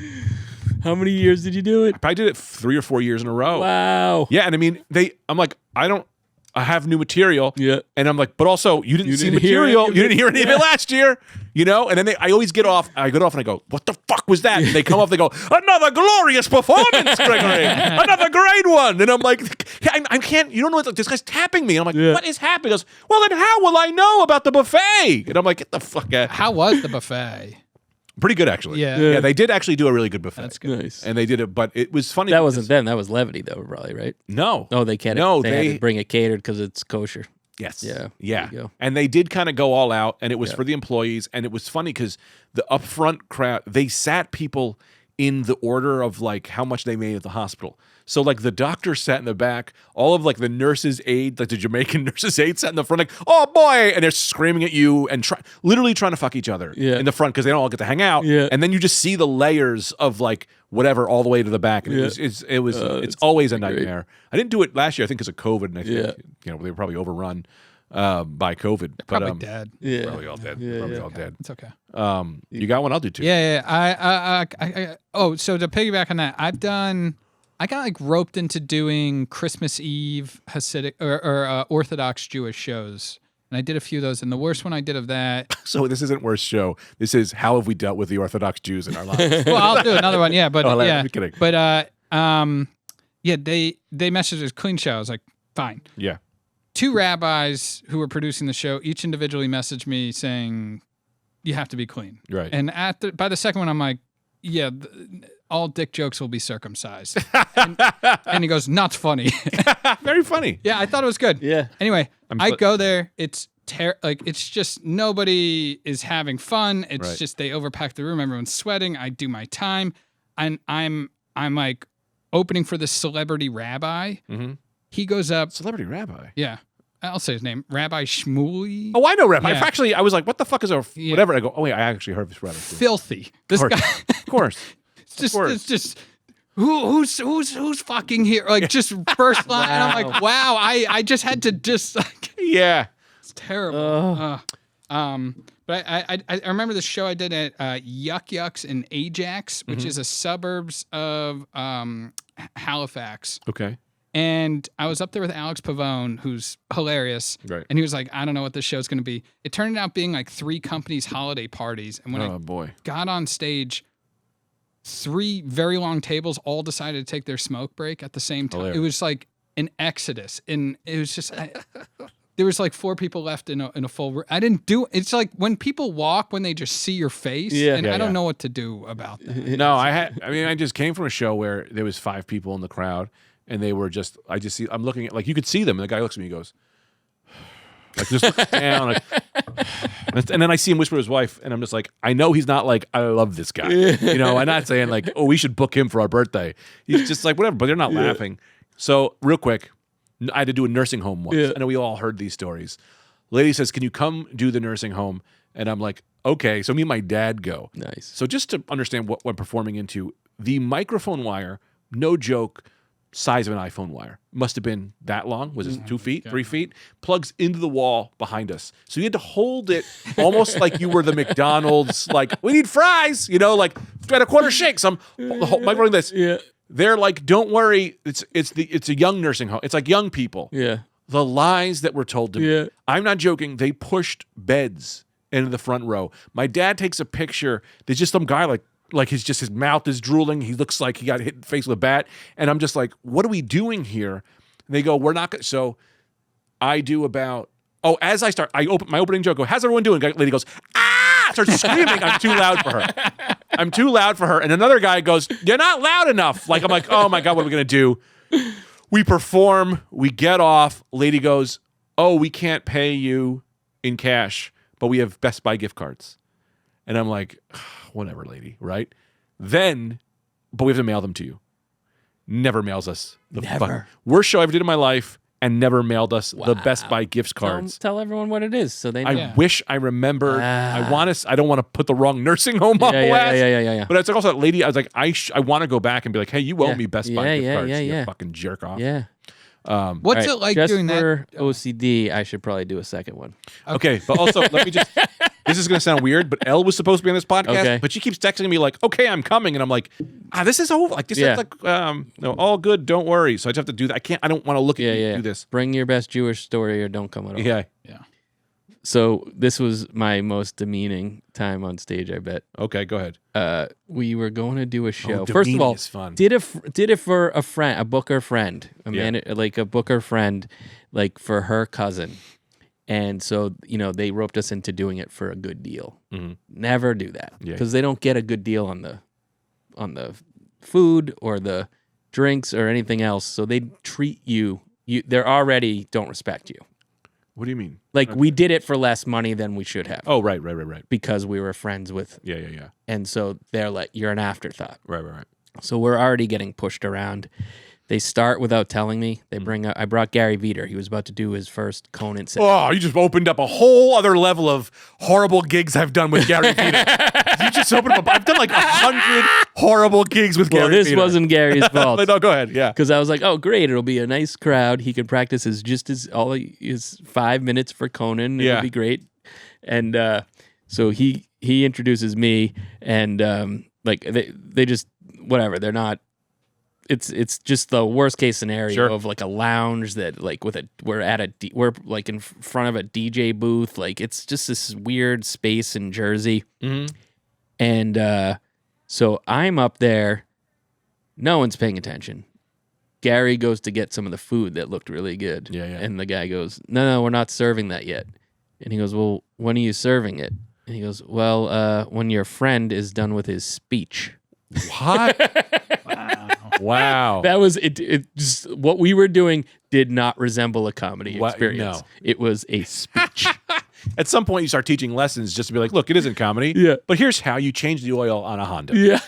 How many years did you do it? I probably did it 3 or 4 years in a row. Wow. Yeah, and I mean, I'm like, I have new material. Yeah. And I'm like, but also, you didn't see didn't hear material. it. You didn't hear any of it last year. And then I always get off. I get off and I go, what the fuck was that? And they come off, they go, another glorious performance, Gregory. Another great one. And I'm like, I can't, you don't know what, this guy's tapping me. And I'm like, what is happening? He goes, well, then how will I know about the buffet? And I'm like, get the fuck out. How was the buffet? Pretty good, actually. Yeah. They did actually do a really good buffet. That's good. Nice. And they did it, but it was funny. That wasn't them. That was Levity, though, probably, right? No. Oh, they can't. No, they had to bring it catered because it's kosher. Yes. Yeah. Yeah. There you go. And they did kind of go all out, and it was for the employees, and it was funny because the upfront crowd, they sat people in the order of like how much they made at the hospital. So like the doctor sat in the back, all of like the nurses' aide, like the Jamaican nurses' aide sat in the front, like, oh boy, and they're screaming at you and literally trying to fuck each other in the front because they don't all get to hang out. Yeah. And then you just see the layers of like whatever all the way to the back. And it's always a nightmare. I didn't do it last year, I think, because of COVID, and I think they were probably overrun by COVID. They're probably dead. Yeah. Probably all dead. Probably all dead. It's okay. You got one? I'll do two. Yeah. So to piggyback on that, I got like roped into doing Christmas Eve Hasidic or Orthodox Jewish shows. And I did a few of those. And the worst one I did of that. So this isn't worst show. This is how have we dealt with the Orthodox Jews in our lives? Well, I'll do another one. Yeah. But I'm kidding. But they messaged us clean show. I was like, fine. Yeah. 2 rabbis who were producing the show each individually messaged me saying, you have to be clean. Right. And by the second one, I'm like, yeah, all dick jokes will be circumcised. and he goes, not funny. Very funny. Yeah, I thought it was good. Yeah. Anyway, I go there. It's it's just nobody is having fun. It's just they overpack the room. Everyone's sweating. I do my time. And I'm like opening for this celebrity rabbi. Mm-hmm. He goes up. Celebrity rabbi? Yeah. I'll say his name. Rabbi Shmuley. Oh, I know Rabbi. Yeah. Actually, I was like, what the fuck is a whatever? I go, oh, wait, I actually heard this rabbi. Filthy. This guy. Of course. It's just who's fucking here? Like just first line. And I'm like, wow, I just had to just like, yeah. It's terrible. But I remember the show I did at Yuck Yucks in Ajax, which is a suburbs of Halifax. Okay. And I was up there with Alex Pavone, who's hilarious. Right. And he was like, I don't know what this show's going to be. It turned out being like 3 companies' holiday parties. And when I got on stage, 3 very long tables all decided to take their smoke break at the same time. Hilarious. It was like an exodus. And it was just... there was like 4 people left in a full room. I didn't do... It's like when people walk, when they just see your face. Yeah. And I don't know what to do about that. No, I just came from a show where there was 5 people in the crowd. And they were just, I'm looking at, like, you could see them. And the guy looks at me and goes, like, just look down. Like, and then I see him whisper to his wife. And I'm just like, I know he's not like, I love this guy. I'm not saying like, oh, we should book him for our birthday. He's just like, whatever, but they're not laughing. So, real quick, I had to do a nursing home once. I know we all heard these stories. Lady says, can you come do the nursing home? And I'm like, okay. So me and my dad go. Nice. So just to understand what I'm performing into, the microphone wire, no joke, size of an iPhone wire. Must have been that long. Was it 2 feet, 3 feet? Plugs into the wall behind us. So you had to hold it almost like you were the McDonald's, like, we need fries, like, at a quarter shake. Some microphone this. Yeah. They're like, don't worry, it's a young nursing home. It's like young people. Yeah. The lies that were told to me. I'm not joking. They pushed beds into the front row. My dad takes a picture. There's just some guy like his mouth is drooling. He looks like he got hit in the face with a bat. And I'm just like, what are we doing here? And they go, we're not going to. So I do about, as I start, I open my opening joke, how's everyone doing? Lady goes, ah, starts screaming. I'm too loud for her. And another guy goes, you're not loud enough. Like, I'm like, oh my God, what are we going to do? We perform, we get off. Lady goes, oh, we can't pay you in cash, but we have Best Buy gift cards. And I'm like, whatever, lady, right? Then but we have to mail them to you. Never mails us the Never. worst show I ever did in my life, and never mailed us the Best Buy gift cards. Tell everyone what it is so they know. I wish I remembered. I don't want to put the wrong nursing home on blast. Yeah. But it's like also that lady. I was like, I want to go back and be like, hey, you owe me Best Buy gift cards. Yeah. You fucking jerk off. Yeah. What's it like just doing for that? OCD, I should probably do a second one. Okay, but also let me just. This is going to sound weird, but Elle was supposed to be on this podcast, but she keeps texting me like, "Okay, I'm coming," and I'm like, "This is over. Like this is like, no, all good. Don't worry." So I just have to do that. I don't want to look at you do this. Bring your best Jewish story or don't come at all. Yeah. So this was my most demeaning time on stage, I bet. Okay, go ahead. We were going to do a show. First of demeaning all, is fun. did it for a friend, a booker friend, like a booker friend, like for her cousin. And so, they roped us into doing it for a good deal. Mm-hmm. Never do that because they don't get a good deal on the food or the drinks or anything else. So they treat you. They already don't respect you. What do you mean? Like we did it for less money than we should have. Oh, right. Because we were friends with. Yeah. And so they're like, you're an afterthought. Right. So we're already getting pushed around. They start without telling me. They bring up. I brought Gary Veter. He was about to do his first Conan set. Oh, you just opened up a whole other level of horrible gigs I've done with Gary Veter. You just opened up. I've done like 100 horrible gigs with Gary This Veter. wasn't Gary's fault. No, go ahead. Yeah. Because I was like, oh, great. It'll be a nice crowd. He can practice his 5 minutes for Conan. It'll be great. And so he introduces me, and they just whatever. They're not. It's just the worst case scenario of like a lounge that like we're like in front of a DJ booth. Like it's just this weird space in Jersey. Mm-hmm. And so I'm up there. No one's paying attention. Gary goes to get some of the food that looked really good. Yeah. And the guy goes, no, we're not serving that yet. And he goes, well, when are you serving it? And he goes, well, when your friend is done with his speech. What? Wow. That was it. It just what we were doing did not resemble a comedy experience. No. It was a speech. At some point, you start teaching lessons just to be like, look, it isn't comedy. Yeah. But here's how you change the oil on a Honda. Yeah.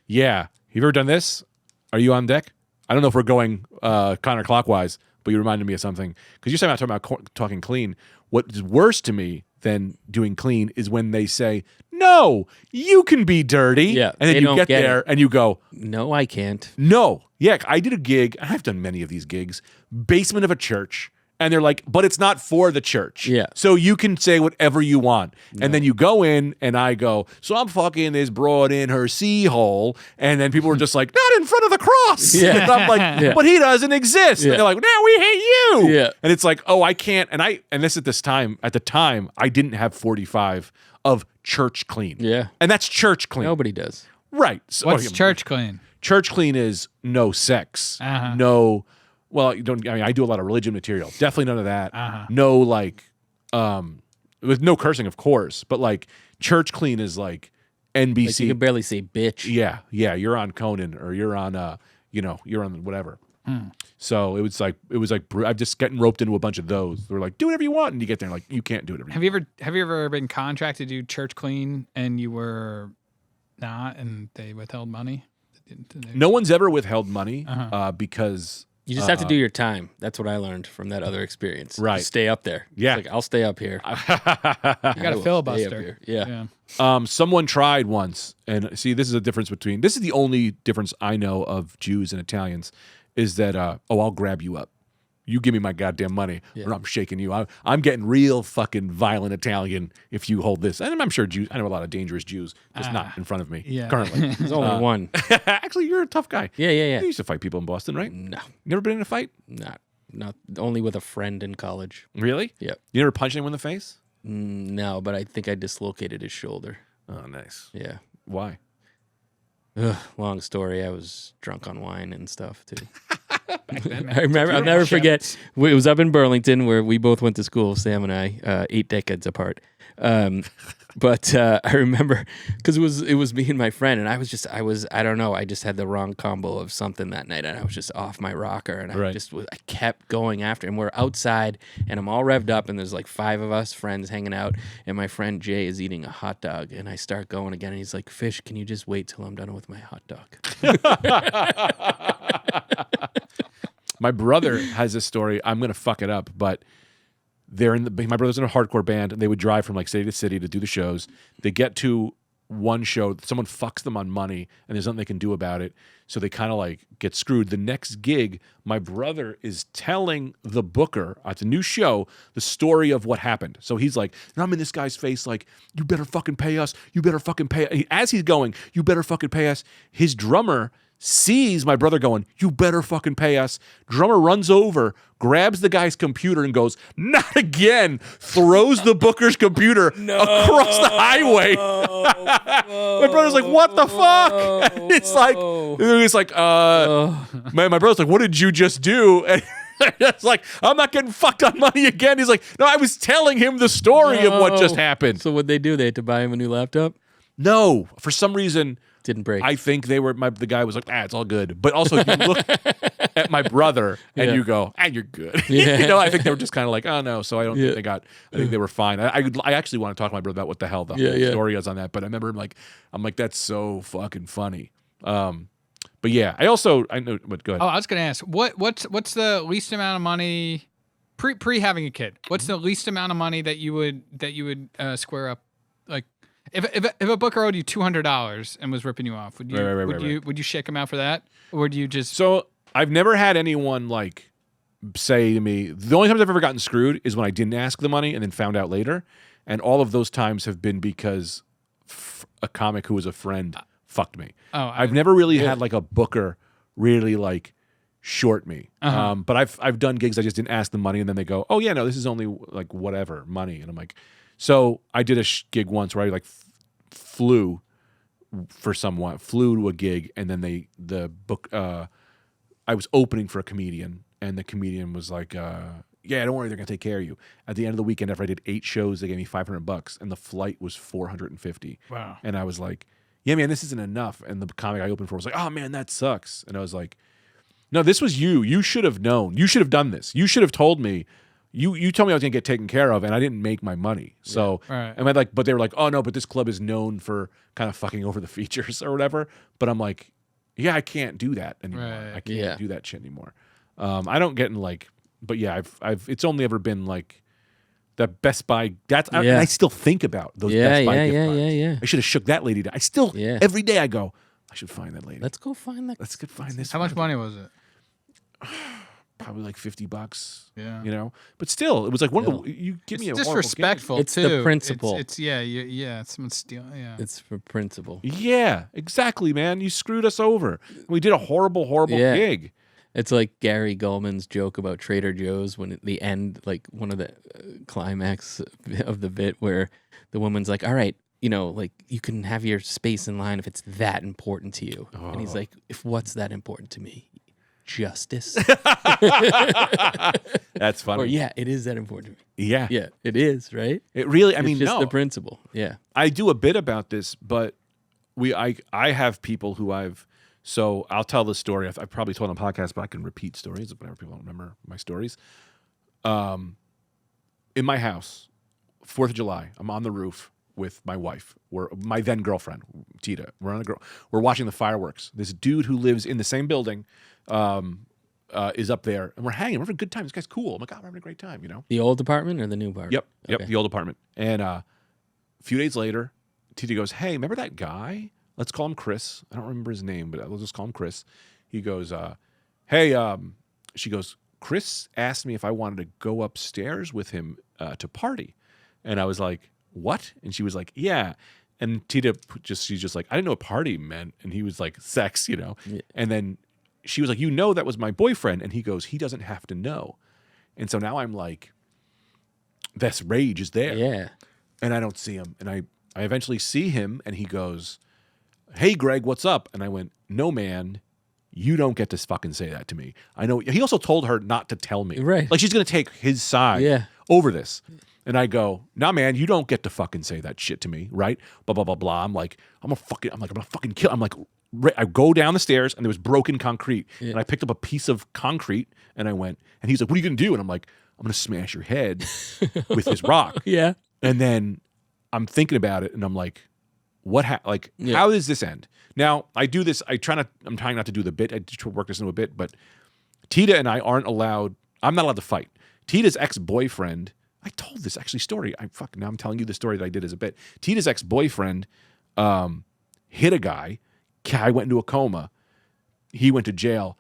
Yeah. You ever done this? Are you on deck? I don't know if we're going counterclockwise, but you reminded me of something. Because you're talking about talking clean. What is worse to me than doing clean is when they say, no, you can be dirty. Yeah, and then they you don't get get there it. and you go, No, I can't. no. Yeah, I did a gig. I've done many of these gigs. Basement of a church. And they're like, but it's not for the church. Yeah. So you can say whatever you want. And then you go in and I go, so I'm fucking this broad in her sea hole. And then people are just like, not in front of the cross. Yeah. And I'm like, but he doesn't exist. Yeah. And they're like, now we hate you. Yeah. And it's like, oh, I can't. And at the time, I didn't have 45 of church clean. Yeah. And that's church clean. Nobody does. Right. So, What's church clean? Church clean is no sex, no. Well, you don't. I mean, I do a lot of religion material. Definitely none of that. No, like, with no cursing, of course. But like, church clean is like NBC. Like you can barely say bitch. Yeah. You're on Conan, or you're on, you're on whatever. So it was like I'm just getting roped into a bunch of those. They're like, do whatever you want, and you get there and like, you can't do whatever. Have you ever been contracted to do church clean and you were not, and they withheld money? No one's ever withheld money because. You just have to do your time. That's what I learned from that other experience. Right. Just stay up there. Yeah. It's like, I'll stay up here. You got a filibuster. Yeah. Someone tried once, and see, this is the only difference I know of Jews and Italians, is that, I'll grab you up. You give me my goddamn money, or I'm shaking you. I'm getting real fucking violent Italian if you hold this. And I'm sure Jews, I know a lot of dangerous Jews, just not in front of me currently. There's only one. Actually, you're a tough guy. Yeah. You used to fight people in Boston, right? No. Never been in a fight? Not only with a friend in college. Really? Yeah. You never punched anyone in the face? No, but I think I dislocated his shoulder. Oh, nice. Yeah. Why? Long story. I was drunk on wine and stuff too. I remember. I'll never forget. It was up in Burlington where we both went to school. Sam and I, 8 decades apart. But I remember because it was me and my friend, and I don't know. I just had the wrong combo of something that night, and I was just off my rocker, and I kept going after. And we're outside, and I'm all revved up, and there's like 5 of us friends hanging out, and my friend Jay is eating a hot dog, and I start going again, and he's like, "Fish, can you just wait till I'm done with my hot dog?" My brother has this story. I'm gonna fuck it up, but my brother's in a hardcore band, and they would drive from like city to city to do the shows. They get to one show, someone fucks them on money, and there's nothing they can do about it. So they kind of like get screwed. The next gig, my brother is telling the booker at the new show the story of what happened. So he's like, I'm in this guy's face, like, you better fucking pay us. You better fucking pay. As he's going, you better fucking pay us. His drummer sees my brother going, you better fucking pay us. Drummer runs over, grabs the guy's computer and goes, not again, throws the booker's computer across the highway. My brother's like, what the fuck? And it's like, my brother's like, what did you just do? And it's like, I'm not getting fucked on money again. He's like, no, I was telling him the story of what just happened. So what'd they do? They had to buy him a new laptop? No, for some reason, didn't break. I think the guy was like, it's all good. But also, you look at my brother and you go, you're good. Yeah. I think they were just kind of like, oh no. So I don't think I think they were fine. I actually want to talk to my brother about what the hell the whole story is on that. But I remember I'm like, that's so fucking funny. But yeah, I know, but go ahead. Oh, I was gonna ask, what's the least amount of money pre having a kid? What's the least amount of money that you would square up? Like, if a booker owed you $200 and was ripping you off, would you shake him out for that, or would you just? So I've never had anyone like say to me. The only times I've ever gotten screwed is when I didn't ask the money and then found out later, and all of those times have been because a comic who was a friend fucked me. I've never really had like a booker really like short me. But I've done gigs I just didn't ask the money, and then they go, oh yeah, no, this is only like whatever money, and I'm like. So I did a gig once where I like flew to a gig, and then the book I was opening for a comedian, and the comedian was like, yeah, don't worry, they're gonna take care of you. At the end of the weekend, after I did 8 shows, they gave me $500, and the flight was $450. Wow. And I was like, yeah, man, this isn't enough. And the comic I opened for was like, oh man, that sucks. And I was like, no, this was you. You should have known. You should have done this. You should have told me. You told me I was gonna get taken care of, and I didn't make my money. So, and but they were like, oh no, but this club is known for kind of fucking over the features or whatever. But I'm like, yeah, I can't do that anymore. Right. I can't do that shit anymore. I don't get in like, but yeah, it's only ever been like that Best Buy. I still think about those Best Buy gift cards. I should have shook that lady down. I still every day I go, I should find that lady. Let's go find that. Let's go find this. How much money was it? Probably like $50. Yeah. But still, it was like one of the. You give me a disrespectful. It's too. the principle. It's It's someone stealing. Yeah. It's for principle. Yeah, exactly, man. You screwed us over. We did a horrible gig. It's like Gary Gulman's joke about Trader Joe's when at the end, like one of the climax of the bit where the woman's like, all right, like you can have your space in line if it's that important to you. Oh. And he's like, if what's that important to me? Justice. That's funny. Or it is that important to me. Yeah. Yeah, it is, right? It really, it's just the principle. Yeah. I do a bit about this, but I have people who so I'll tell the story. I've probably told on a podcast, but I can repeat stories whenever people don't remember my stories. In my house, 4th of July, I'm on the roof with my wife, my then girlfriend, Tita. We're watching the fireworks. This dude who lives in the same building is up there, and we're hanging. We're having a good time. This guy's cool. I'm like, we're having a great time, The old apartment or the new apartment? Yep, the old apartment. And a few days later, Tita goes, hey, remember that guy? Let's call him Chris. I don't remember his name, but we'll just call him Chris. He goes, hey, she goes, Chris asked me if I wanted to go upstairs with him to party. And I was like, what? And she was like, yeah. And Tita she's just like, I didn't know what party meant. And he was like, sex, Yeah. And then she was like, that was my boyfriend. And he goes, he doesn't have to know. And so now I'm like, this rage is there. Yeah. And I don't see him. And I eventually see him, and he goes, hey, Greg, what's up? And I went, no, man, you don't get to fucking say that to me. I know. He also told her not to tell me. Right. Like she's going to take his side over this. And I go, nah, man, you don't get to fucking say that shit to me, right? Blah, blah, blah, blah. I'm like, I'm going to fucking kill. I'm like, I go down the stairs and there was broken concrete. Yeah. And I picked up a piece of concrete and I went, and he's like, what are you going to do? And I'm like, I'm going to smash your head with this rock. Yeah. And then I'm thinking about it and I'm like, how does this end? Now, I do this. I'm trying not to do the bit. I just work this into a bit, but Tita and I aren't allowed. I'm not allowed to fight. Tita's ex-boyfriend. I told this actually story. Now I'm telling you the story that I did as a bit. Tita's ex-boyfriend hit a guy. Guy went into a coma. He went to jail.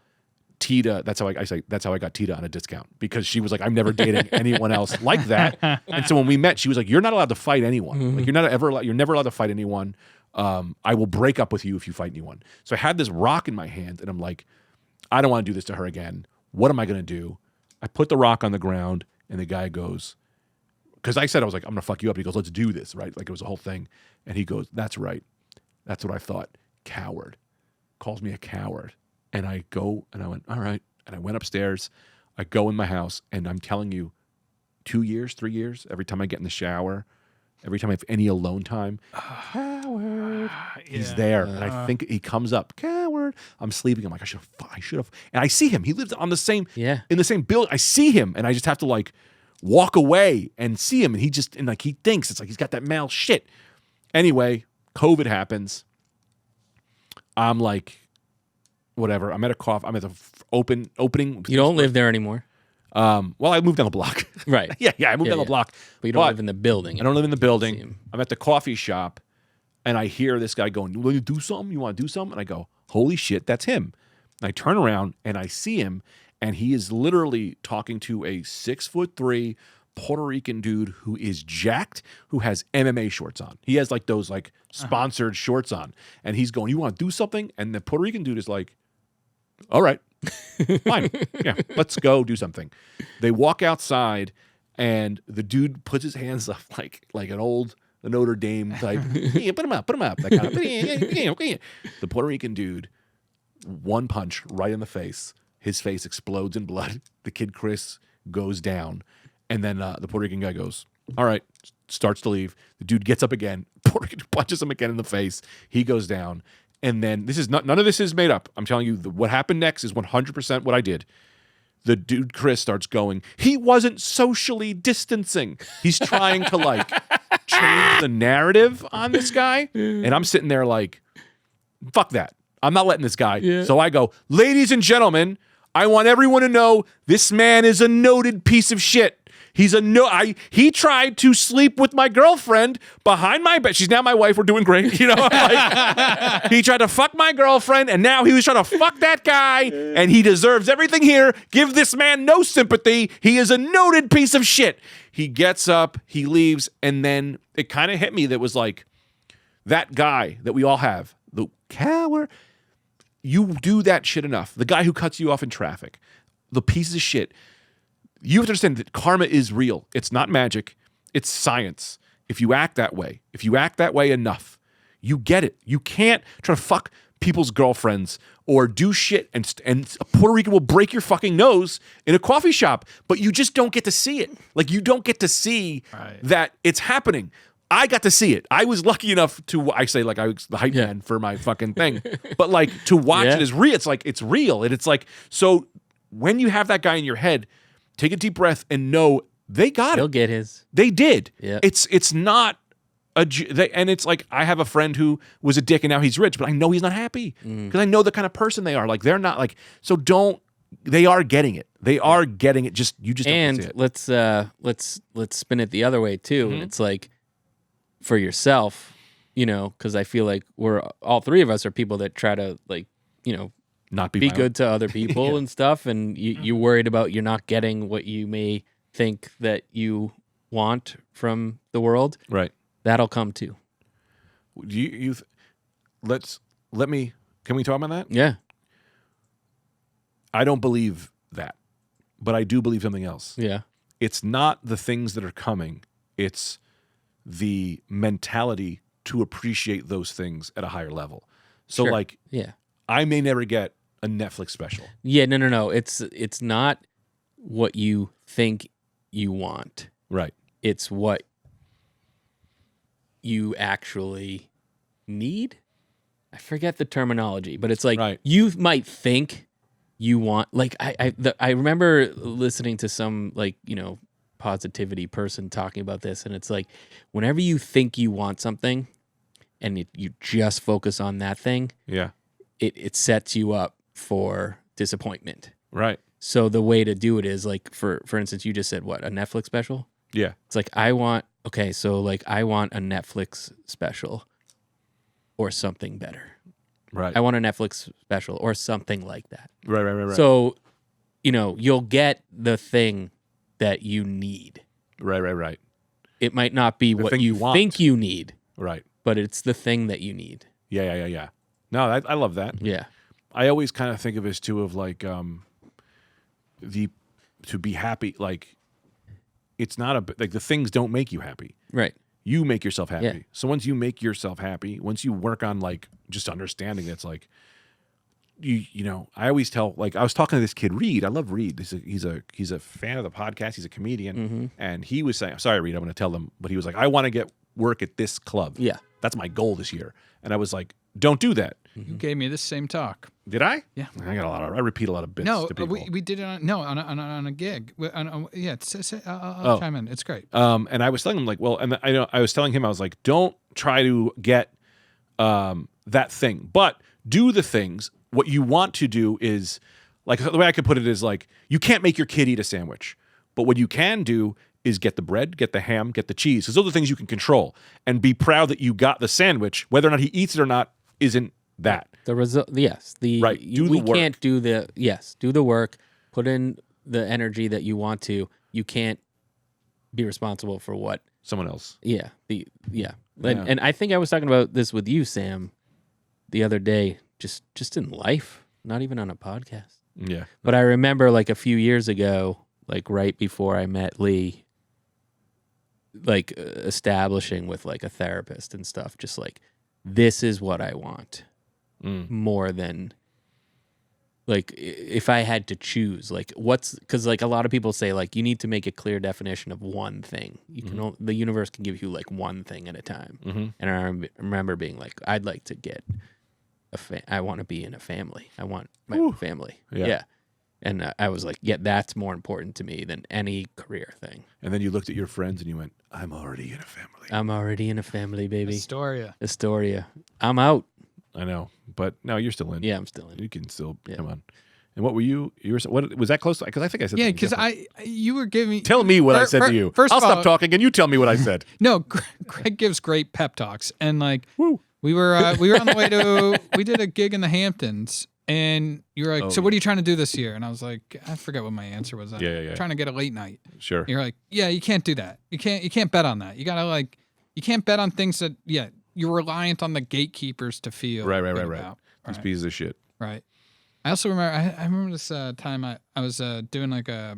Tita, that's how I got Tita on a discount, because she was like, I'm never dating anyone else like that. And so when we met, she was like, you're not allowed to fight anyone. Mm-hmm. Like you're never allowed to fight anyone. I will break up with you if you fight anyone. So I had this rock in my hand and I'm like, I don't want to do this to her again. What am I going to do? I put the rock on the ground and the guy goes, because I said, I was like, I'm going to fuck you up. He goes, let's do this, right? Like it was a whole thing. And he goes, that's right. That's what I thought. Coward. Calls me a coward. And I go and I went, all right. And I went upstairs. I go in my house and I'm telling you, 2 years, 3 years, every time I get in the shower, every time I have any alone time, coward, he's there. And I think he comes up, coward. I'm sleeping. I'm like, I should have. And I see him. He lives on the same, in the same building. I see him and I just have to like walk away and see him. And he thinks it's like he's got that male shit. Anyway, COVID happens. I'm like, whatever. I'm at the opening. You don't live there anymore. Well, I moved down the block. Right. I moved down the block. But you don't live in the building. I don't live in the building. I'm at the coffee shop, and I hear this guy going, will you do something? You want to do something? And I go, holy shit, that's him. And I turn around, and I see him, and he is literally talking to a 6'3" Puerto Rican dude who is jacked, who has MMA shorts on. He has like those like sponsored shorts on. And he's going, you want to do something? And the Puerto Rican dude is like, all right, fine. Yeah, let's go do something. They walk outside and the dude puts his hands up like a Notre Dame type. Yeah, put him up. That kind of, the Puerto Rican dude, one punch right in the face. His face explodes in blood. The kid Chris goes down. And then the Puerto Rican guy goes, all right, starts to leave. The dude gets up again. Puerto Rican punches him again in the face. He goes down. And then none of this is made up. I'm telling you, what happened next is 100% what I did. The dude Chris starts going, he wasn't socially distancing. He's trying to like change the narrative on this guy. And I'm sitting there like, fuck that. I'm not letting this guy. Yeah. So I go, ladies and gentlemen, I want everyone to know this man is a noted piece of shit. He tried to sleep with my girlfriend behind my bed. She's now my wife. We're doing great. You know, like, he tried to fuck my girlfriend, and now he was trying to fuck that guy, and he deserves everything here. Give this man no sympathy. He is a noted piece of shit. He gets up, he leaves, and then it kind of hit me that was like, that guy that we all have, the coward, you do that shit enough. The guy who cuts you off in traffic, the piece of shit. You have to understand that karma is real. It's not magic. It's science. If you act that way enough, you get it. You can't try to fuck people's girlfriends or do shit, and a Puerto Rican will break your fucking nose in a coffee shop, but you just don't get to see it. Like, you don't get to see that it's happening. I got to see it. I was lucky enough to, I say like I was the hype man for my fucking thing, but like to watch it is real. It's like, it's real. And it's like, so when you have that guy in your head, take a deep breath and know they got it. He'll get his. They did. Yeah. It's not and it's like, I have a friend who was a dick and now he's rich, but I know he's not happy because I know the kind of person they are. Like, they're not like, so they are getting it. They are getting it. You just don't see it. Let's spin it the other way too. Mm-hmm. It's like, for yourself, you know, because I feel like all three of us are people that try to, like, you know, not be good to other people and stuff, and you're worried about you're not getting what you may think that you want from the world. Right. That'll come too. Can we talk about that? Yeah. I don't believe that, but I do believe something else. Yeah. It's not the things that are coming. It's the mentality to appreciate those things at a higher level. So like, yeah, I may never get a Netflix special. Yeah, no. It's not what you think you want. Right. It's what you actually need. I forget the terminology, but it's like Right. you might think you want. Like I remember listening to some positivity person talking about this, and it's like whenever you think you want something, and you just focus on that thing, Yeah. it sets you up for disappointment. Right. So the way to do it is like, for instance, you just said what, a Netflix special? Yeah. It's like I want a Netflix special or something better. Right. I want a Netflix special or something like that. Right. So, you'll get the thing that you need. Right. It might not be what thing you you want. think you need, Right. but it's the thing that you need. Yeah. No, I love that. Yeah. I always kind of think of this too of like to be happy. Like it's not like the things don't make you happy. Right. You make yourself happy. Yeah. So once you make yourself happy, once you work on like just understanding that's like you know, I always tell, like I was talking to this kid Reed. I love Reed. He's a fan of the podcast. He's a comedian, and he was saying, "Sorry, Reed, I'm going to tell them," but he was like, "I want to get work at this club. Yeah. That's my goal this year." And I was like, "Don't do that." You gave me this same talk. Did I? Yeah. I repeat a lot of bits. No, to people. we did it on a gig. I'll chime in. It's great. And I was telling him like, well, and I was telling him, I was like, don't try to get that thing, but do the things. What you want to do is, like, the way I could put it is like, you can't make your kid eat a sandwich, but what you can do is get the bread, get the ham, get the cheese, because those are the things you can control, and be proud that you got the sandwich. Whether or not he eats it or not isn't that. The result, yes. Right. Do the work. Can't do do the work, put in the energy that you want to. You can't be responsible for what Someone else. Yeah. And I think I was talking about this with you, Sam, the other day, just in life, not even on a podcast. Yeah. But I remember like a few years ago, like right before I met Lee, like establishing with like a therapist and stuff, just like, this is what I want more than like if I had to choose, like because like a lot of people say like you need to make a clear definition of one thing. You can the universe can give you like one thing at a time. And I remember being like, I'd like to get I want to be in a family. I want my own family. Yeah. And I was like, yeah, that's more important to me than any career thing. And then you looked at your friends and you went, I'm already in a family. I'm already in a family, baby. Astoria. I'm out. I know, but no, you're still in. Yeah, I'm still in. You can still come on. And what were you? What was that close? Because I think I said. Yeah, because you were giving. Tell me what I said to you. First I'll of all, stop talking and you tell me what I said. No, Greg gives great pep talks, and like we were on the way to we did a gig in the Hamptons, and you were like, "So what are you trying to do this year?" And I was like, I forget what my answer was. Yeah. Trying to get a late night. Sure. You're like, yeah, you can't do that. You can't bet on that. You gotta you can't bet on things that you're reliant on the gatekeepers to feel. Right. About. These pieces of shit. Right. I also remember. I remember this time I was doing like a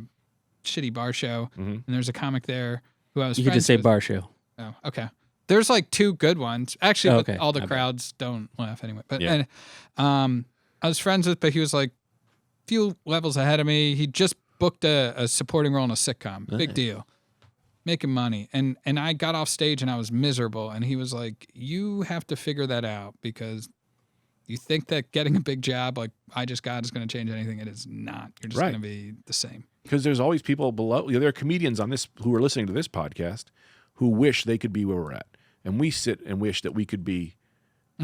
shitty bar show, and there's a comic there who I was. You could just say with. bar show. Oh, okay. There's like two good ones actually. Okay. But all the crowds don't laugh anyway. But and I was friends with, but he was like a few levels ahead of me. He just booked a supporting role in a sitcom. Big deal. Making money. And I got off stage and I was miserable. And he was like, you have to figure that out because you think that getting a big job like I just got is going to change anything. It is not. You're just going to be the same. Because there's always people below. There are comedians on this who are listening to this podcast who wish they could be where we're at. And we sit and wish that we could be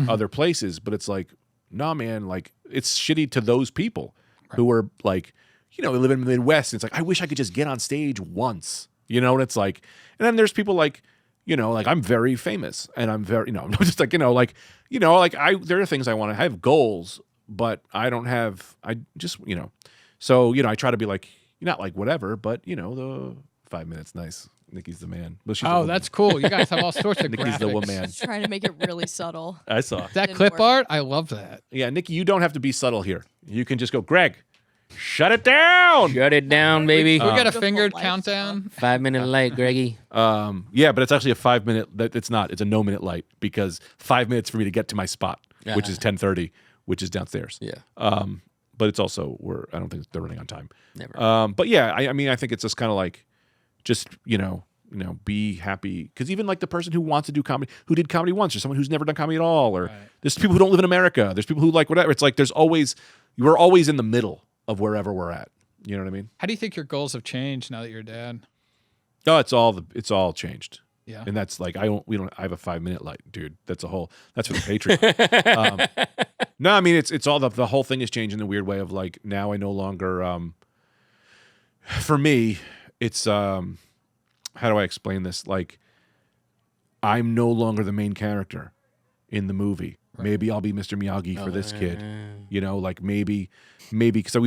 other places. But it's like, nah, man, like it's shitty to those people who are like, they live in the Midwest. And it's like, I wish I could just get on stage once. And it's like, and then there's people like, like I'm very famous and I'm very, I'm just like, there are things I want to have goals, but I don't have, so, I try to be like, not like whatever, but the 5 minutes. Nice. Nikki's the man. But she's that's cool. You guys have all sorts of Nikki's graphics. the woman. Just trying to make it really subtle. I saw. That Didn't clip work. art, I love that. Yeah. Nikki, you don't have to be subtle here. You can just go, Greg, shut it down. Shut it down, baby. We got a The fingered full life countdown. 5 minute light, Greggy. Yeah, but it's actually a 5 minute. It's not. It's a no minute light because 5 minutes for me to get to my spot, which is 10:30, which is downstairs. Yeah. but it's also I don't think they're running on time. Never. But yeah, I mean, I think it's just kind of like, just be happy, because even like the person who wants to do comedy, who did comedy once, or someone who's never done comedy at all, or there's people who don't live in America, there's people who like whatever. It's like we're always in the middle of wherever we're at. You know what I mean? How do you think your goals have changed now that you're a dad? Oh, it's all changed. Yeah. And that's like, I have a 5-minute light, dude. That's for the Patreon. No, I mean, it's all the whole thing has changed in the weird way of like, now I no longer, for me, it's, how do I explain this? Like, I'm no longer the main character in the movie. Right. Maybe I'll be Mr. Miyagi for this kid, like maybe, because I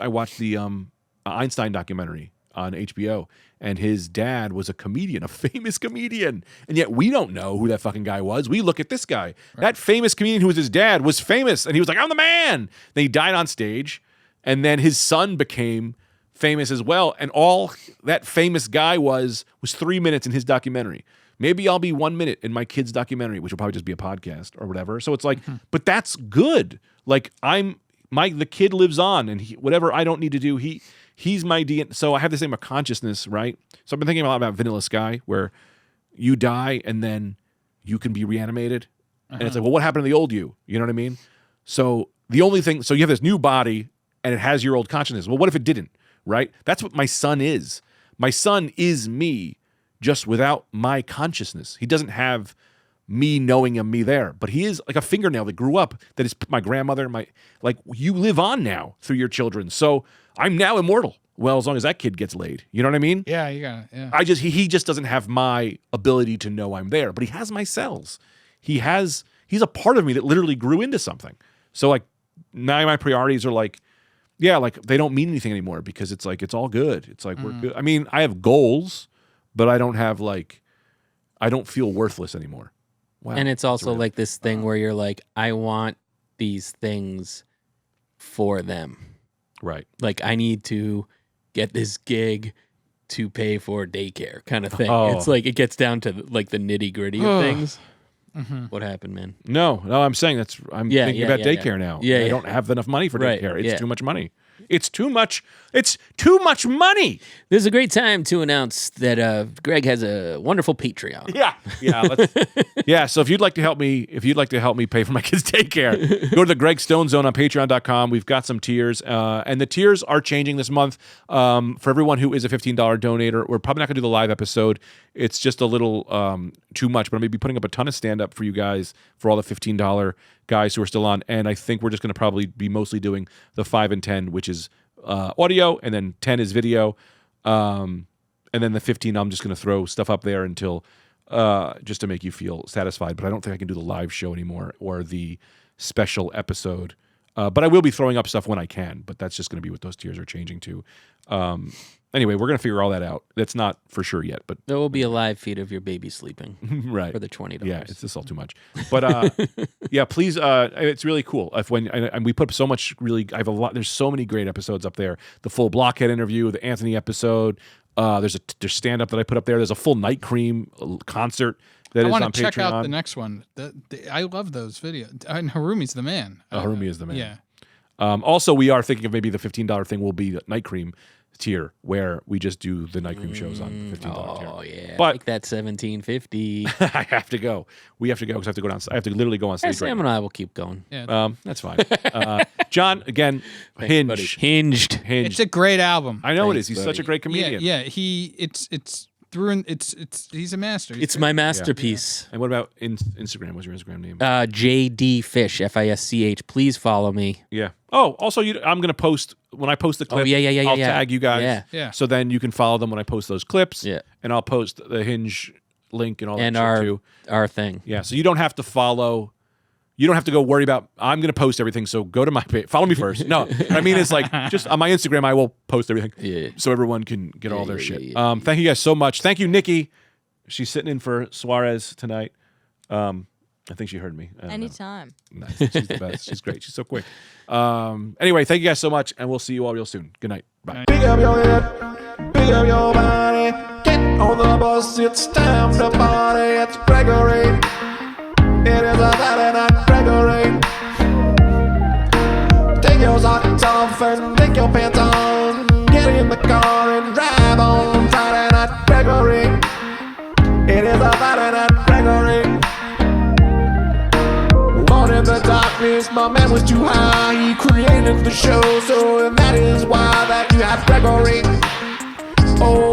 watched the, Einstein documentary on HBO, and his dad was a comedian, a famous comedian, and yet we don't know who that fucking guy was. We look at this guy. Right. That famous comedian who was his dad was famous, and he was like, I'm the man. Then he died on stage, and then his son became famous as well, and all that famous guy was 3 minutes in his documentary. Maybe I'll be 1 minute in my kid's documentary, which will probably just be a podcast or whatever. So it's like, but that's good. Like, the kid lives on, and whatever I don't need to do, he's my DNA. So I have the same consciousness, right? So I've been thinking a lot about Vanilla Sky, where you die and then you can be reanimated. And it's like, well, what happened to the old you? You know what I mean? So you have this new body and it has your old consciousness. Well, what if it didn't, right? That's what my son is. My son is me, just without my consciousness. He doesn't have me knowing him, me there, but he is like a fingernail that grew up, that is my grandmother, you live on now through your children. So I'm now immortal. Well, as long as that kid gets laid, you know what I mean? Yeah, you got it. Yeah. He just doesn't have my ability to know I'm there, but he has my cells. He's a part of me that literally grew into something. So like now my priorities are like, yeah, like they don't mean anything anymore, because it's like, it's all good. It's like, we're good. I mean, I have goals, but I don't have I don't feel worthless anymore. Wow. And it's also like this thing where you're like, I want these things for them. Right. Like, I need to get this gig to pay for daycare kind of thing. Oh. It's like, it gets down to like the nitty gritty of things. What happened, man? No, I'm saying I'm thinking about daycare now. Yeah, I don't have enough money for daycare. It's too much money. It's too much money. This is a great time to announce that Greg has a wonderful Patreon. Yeah. So if you'd like to help me pay for my kids' daycare, go to the Greg Stone Zone on Patreon.com. We've got some tiers, and the tiers are changing this month. For everyone who is a $15 donator, we're probably not going to do the live episode. It's just a little too much, but I'm going to be putting up a ton of stand-up for you guys, for all the $15 guys who are still on, and I think we're just going to probably be mostly doing the 5 and 10, which is audio, and then 10 is video, and then the 15 I'm just going to throw stuff up there until just to make you feel satisfied. But I don't think I can do the live show anymore or the special episode. But I will be throwing up stuff when I can. But that's just going to be what those tiers are changing to. Anyway, we're going to figure all that out. That's not for sure yet. But there will be a live feed of your baby sleeping right for the $20. Yeah, it's just all too much. But yeah, please. It's really cool. And we put so much. Really, I have a lot. There's so many great episodes up there. The full Blockhead interview, the Anthony episode. There's stand up that I put up there. There's a full Night Cream concert that is on Patreon. I want to check out the next one. I love those videos. And Harumi's the man. Harumi is the man. Yeah. Also, we are thinking of maybe the $15 thing will be the Night Cream tier, where we just do the Night Cream shows on the $15 tier. Oh yeah, but like that $17.50. I have to go. We have to go because I have to go down. I have to literally go on stage. Sam and I will keep going. Yeah. That's fine. John, again, Hinged. Hinged. It's a great album. I know Thanks, it is. He's buddy. such a great comedian. Yeah. It's through and he's a master. It's my masterpiece. And what about Instagram? What's your Instagram name? JD Fish, FISCH. Please follow me. Yeah. Oh, also, I'm going to post, when I post the clip, I'll tag you guys. Yeah. So then you can follow them when I post those clips. Yeah. And I'll post the Hinge link and all that And shit too. our thing. Yeah. So you don't have to follow. You don't have to go worry about, I'm going to post everything, so go to my page. Follow me first. No. What I mean is like, just on my Instagram, I will post everything. Yeah. So everyone can get all their shit. yeah. Thank you guys so much. Thank you, Nikki. She's sitting in for Suarez tonight. I think she heard me. Anytime. Nice. She's the best. She's great. She's so quick. Anyway, thank you guys so much, and we'll see you all real soon. Good night. Bye. Pick up your head, pick up your body, get on the bus, it's time to party. It's Gregory. It is a Saturday night, Gregory. Take your socks off and take your pants on. Get in the car and drive on Friday Night Gregory. It is a Friday Night Gregory. Born in the darkness, my man was too high. He created the show, so that is why that you have Gregory. Oh,